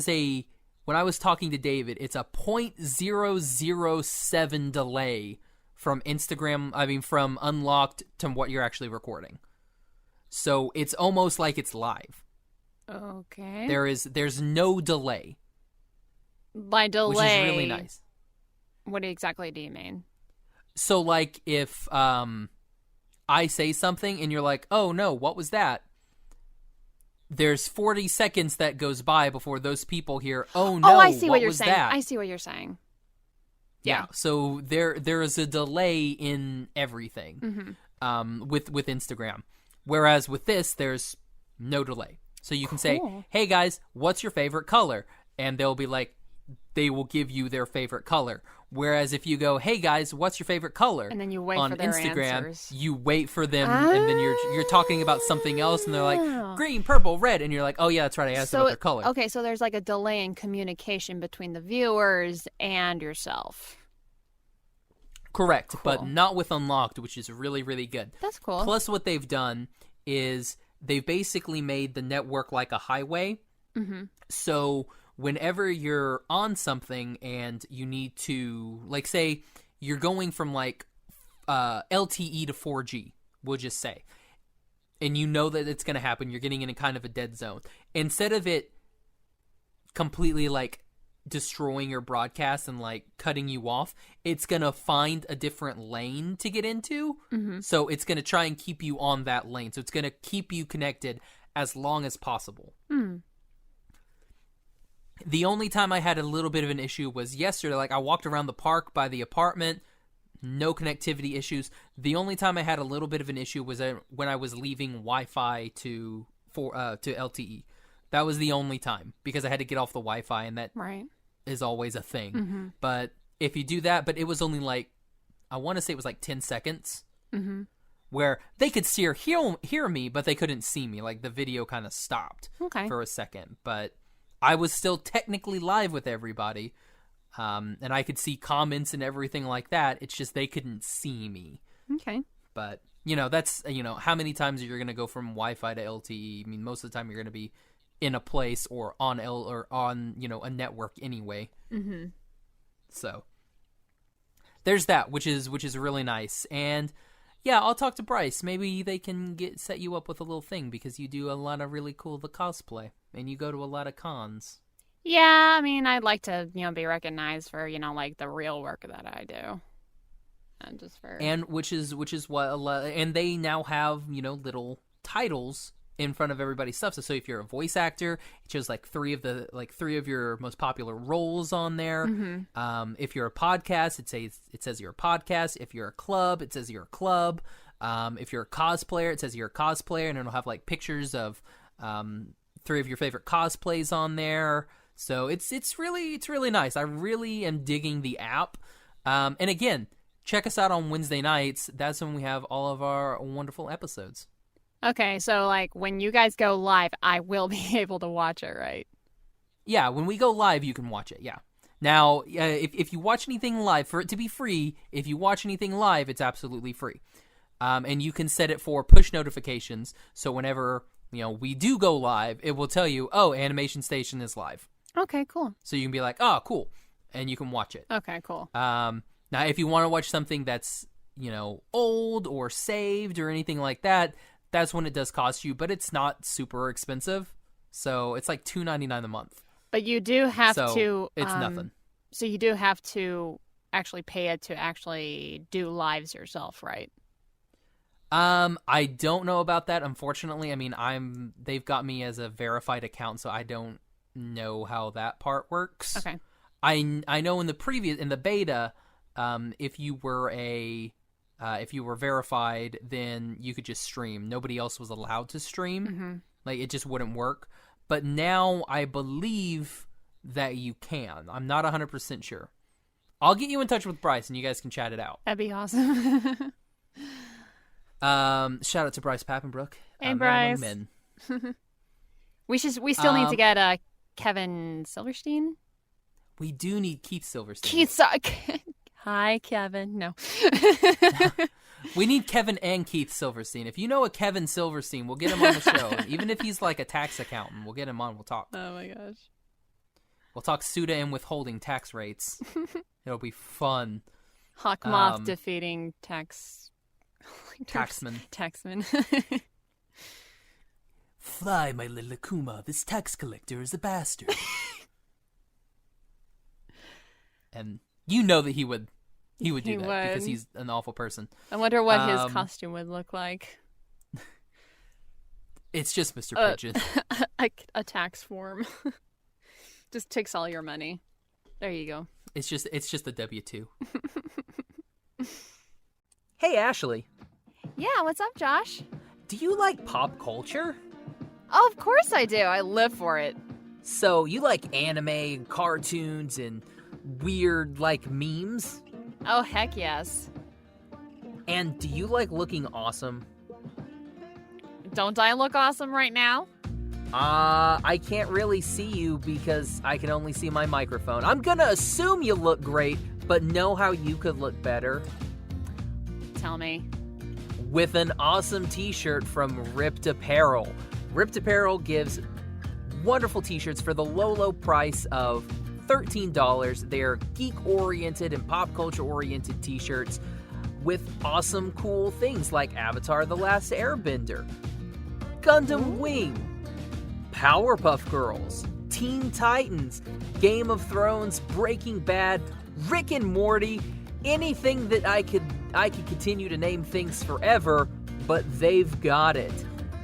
a when I was talking to David, it's a 0.007 delay from from Unlocked to what you're actually recording. So it's almost like it's live. Okay. There's no delay. By delay, which is really nice. What exactly do you mean? So like if I say something and you're like, "Oh no, what was that?" There's 40 seconds that goes by before those people hear, "Oh no, I see what you're saying. That? I see what you're saying. Yeah. So there is a delay in everything with Instagram, whereas with this there's no delay. So you can say, "Hey guys, what's your favorite color?" And they'll be like, they will give you their favorite color. Whereas if you go, "Hey guys, what's your favorite color?" And then you wait on for their Instagram, answers. you wait for them, and then you're talking about something else, and they're like, "Green, purple, red," and you're like, "Oh yeah, that's right. I asked about their color." Okay, so there's like a delay in communication between the viewers and yourself. Correct, Cool. but not with Unlocked, which is really, really good. That's cool. Plus, what they've done is they've basically made the network like a highway. Mm-hmm. So whenever you're on something and you need to, like, say you're going from like LTE to 4G, we'll just say, and you know that it's going to happen, you're getting in a kind of a dead zone. Instead of it completely like destroying your broadcast and like cutting you off, it's going to find a different lane to get into. Mm-hmm. So it's going to try and keep you on that lane. So it's going to keep you connected as long as possible. Mm. The only time I had a little bit of an issue was yesterday. Like, I walked around the park by the apartment, no connectivity issues. The only time I had a little bit of an issue was when I was leaving Wi-Fi to LTE. That was the only time, because I had to get off the Wi-Fi, and that is always a thing. Mm-hmm. But if you do that, but it was only like, I want to say it was like 10 seconds, where they could hear me, but they couldn't see me. Like, the video kind of stopped for a second, but I was still technically live with everybody, and I could see comments and everything like that. It's just they couldn't see me. Okay. But, that's, how many times are you going to go from Wi-Fi to LTE? I mean, most of the time you're going to be in a place or on a network anyway. Mm-hmm. So there's that, which is really nice. And yeah, I'll talk to Bryce. Maybe they can set you up with a little thing, because you do a lot of really cool cosplay and you go to a lot of cons. Yeah, I mean, I'd like to, be recognized for, like the real work that I do. And just for which is what and they now have, little titles in front of everybody's stuff. So if you're a voice actor, it shows like three of your most popular roles on there. Mm-hmm. If you're a podcast, it says you're a podcast. If you're a club, it says you're a club. If you're a cosplayer, it says you're a cosplayer, and it'll have like pictures of 3 of your favorite cosplays on there. So it's really nice. I really am digging the app. And again, check us out on Wednesday nights. That's when we have all of our wonderful episodes. Okay, so like when you guys go live, I will be able to watch it, right? Yeah, when we go live, you can watch it, yeah. Now, if you watch anything live, for it to be free, if you watch anything live, it's absolutely free. And you can set it for push notifications, so whenever, we do go live, it will tell you, oh, Animation Station is live. Okay, cool. So you can be like, oh, cool, and you can watch it. Okay, cool. Now, if you want to watch something that's, old or saved or anything like that, that's when it does cost you, but it's not super expensive. So it's like $2.99 a month. But you do have to. It's nothing. So you do have to actually pay it to actually do lives yourself, right? I don't know about that, unfortunately. I mean, they've got me as a verified account, so I don't know how that part works. Okay. I know in the beta, if you were verified, then you could just stream. Nobody else was allowed to stream. Mm-hmm. Like, it just wouldn't work. But now I believe that you can. I'm not 100% sure. I'll get you in touch with Bryce, and you guys can chat it out. That'd be awesome. Shout out to Bryce Pappenbrook. Hey, Bryce. We still need to get Kevin Silverstein. We do need Keith Silverstein. Hi, Kevin. No. We need Kevin and Keith Silverstein. If you know a Kevin Silverstein, we'll get him on the show. Even if he's like a tax accountant, we'll get him on. We'll talk. Oh my gosh. We'll talk SUDA and withholding tax rates. It'll be fun. Hawkmoth defeating taxman. Fly, my little Akuma. This tax collector is a bastard. And you know that he would do that because he's an awful person. I wonder what his costume would look like. It's just Mr. Pigeon. A tax form. Just takes all your money. There you go. It's just a W-2. Hey, Ashley. Yeah, what's up, Josh? Do you like pop culture? Oh, of course I do. I live for it. So, you like anime and cartoons and weird, like, memes? Oh, heck yes. And do you like looking awesome? Don't I look awesome right now? I can't really see you because I can only see my microphone. I'm gonna assume you look great, but know how you could look better? Tell me. With an awesome t-shirt from Ripped Apparel. Ripped Apparel gives wonderful t-shirts for the low price of $13. They're geek-oriented and pop culture-oriented t-shirts with awesome, cool things like Avatar: The Last Airbender, Gundam Wing, Powerpuff Girls, Teen Titans, Game of Thrones, Breaking Bad, Rick and Morty, anything that I could continue to name things forever, but they've got it.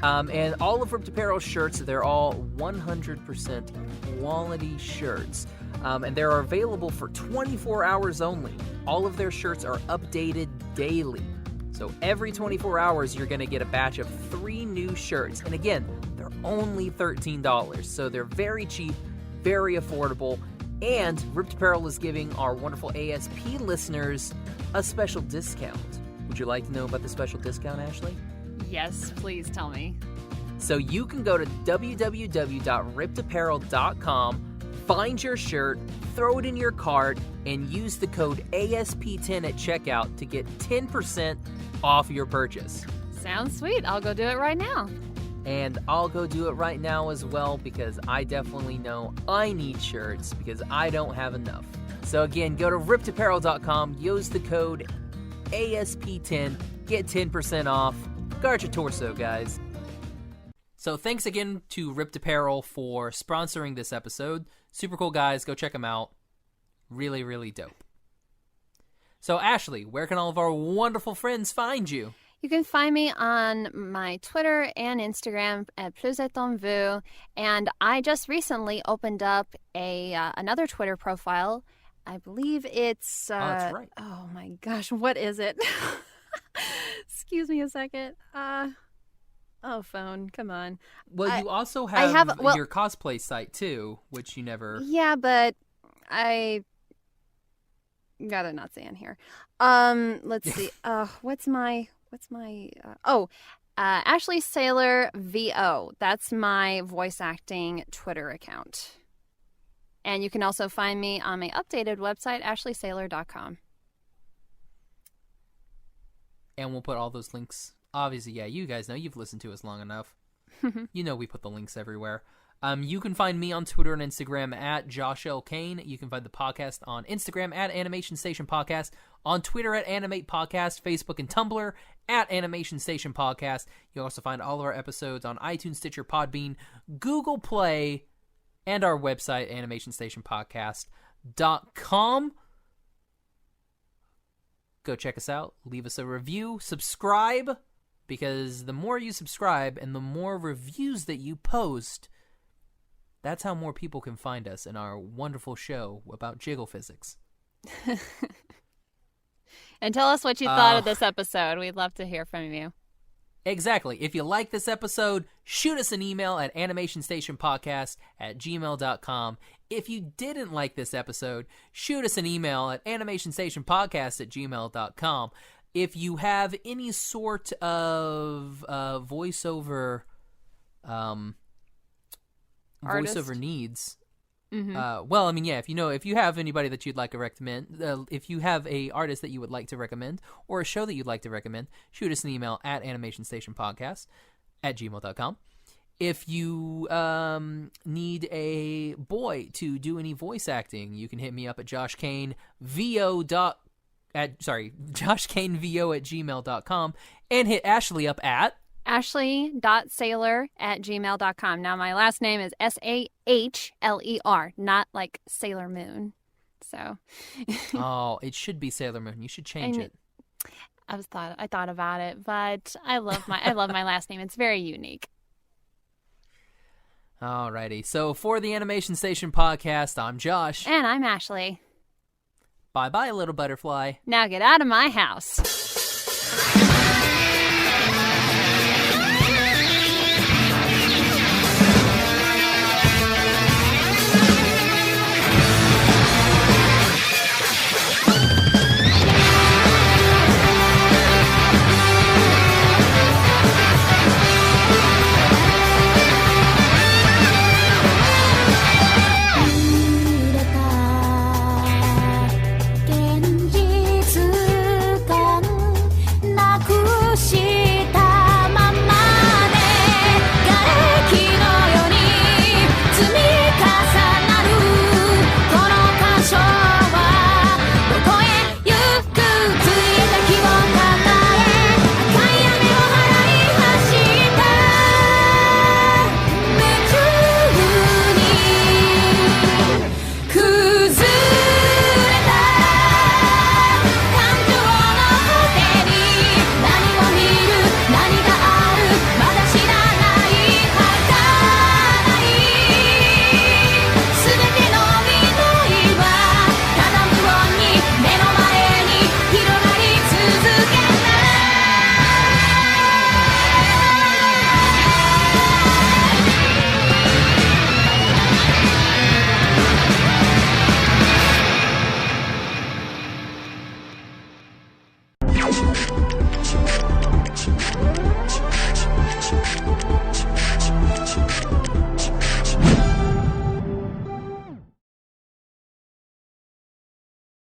And all of Ripped Apparel shirts, they're all 100% quality shirts. And they're available for 24 hours only. All of their shirts are updated daily. So every 24 hours, you're going to get a batch of 3 new shirts. And again, they're only $13. So they're very cheap, very affordable. And Ripped Apparel is giving our wonderful ASP listeners a special discount. Would you like to know about the special discount, Ashley? Yes, please tell me. So you can go to www.rippedapparel.com, find your shirt, throw it in your cart, and use the code ASP10 at checkout to get 10% off your purchase. Sounds sweet. I'll go do it right now. And I'll go do it right now as well because I definitely know I need shirts because I don't have enough. So again, go to rippedapparel.com, use the code ASP10, get 10% off. Guard your torso, guys. So thanks again to Ripped Apparel for sponsoring this episode. Super cool guys. Go check them out. Really, really dope. So Ashley, where can all of our wonderful friends find you? You can find me on my Twitter and Instagram at Plus et en Vue. And I just recently opened up another Twitter profile. I believe it's... that's right. Oh my gosh, what is it? Excuse me a second. Phone, come on. Well, you also have your cosplay site too, which you never... Yeah, but I gotta not say in here. Let's see. What's my Ashley Sailor VO. That's my voice acting Twitter account. And you can also find me on my updated website, ashleysailor.com. And we'll put all those links. Obviously, yeah, you guys know. You've listened to us long enough. You know we put the links everywhere. You can find me on Twitter and Instagram at Josh L. Kane. You can find the podcast on Instagram at Animation Station Podcast, on Twitter at Animate Podcast, Facebook and Tumblr at Animation Station Podcast. You'll also find all of our episodes on iTunes, Stitcher, Podbean, Google Play, and our website, animationstationpodcast.com. Go check us out. Leave us a review. Subscribe, because the more you subscribe and the more reviews that you post, that's how more people can find us in our wonderful show about jiggle physics. And tell us what you thought of this episode. We'd love to hear from you. Exactly. If you like this episode, shoot us an email at animationstationpodcast@gmail.com. If you didn't like this episode, shoot us an email at animationstationpodcast@gmail.com. If you have any sort of voiceover needs, well, I mean, yeah, if you have anybody that you'd like to recommend, if you have a artist that you would like to recommend or a show that you'd like to recommend, shoot us an email at animationstationpodcast@gmail.com. If you need a boy to do any voice acting, you can hit me up at joshkanevo@gmail.com and hit Ashley up at Ashley.sailor@gmail.com. Now, my last name is Sahler, not like Sailor Moon. So. Oh, it should be Sailor Moon. You should change it. I thought about it, but I love my last name. It's very unique. Alrighty. So for the Animation Station Podcast, I'm Josh. And I'm Ashley. Bye-bye, little butterfly. Now get out of my house.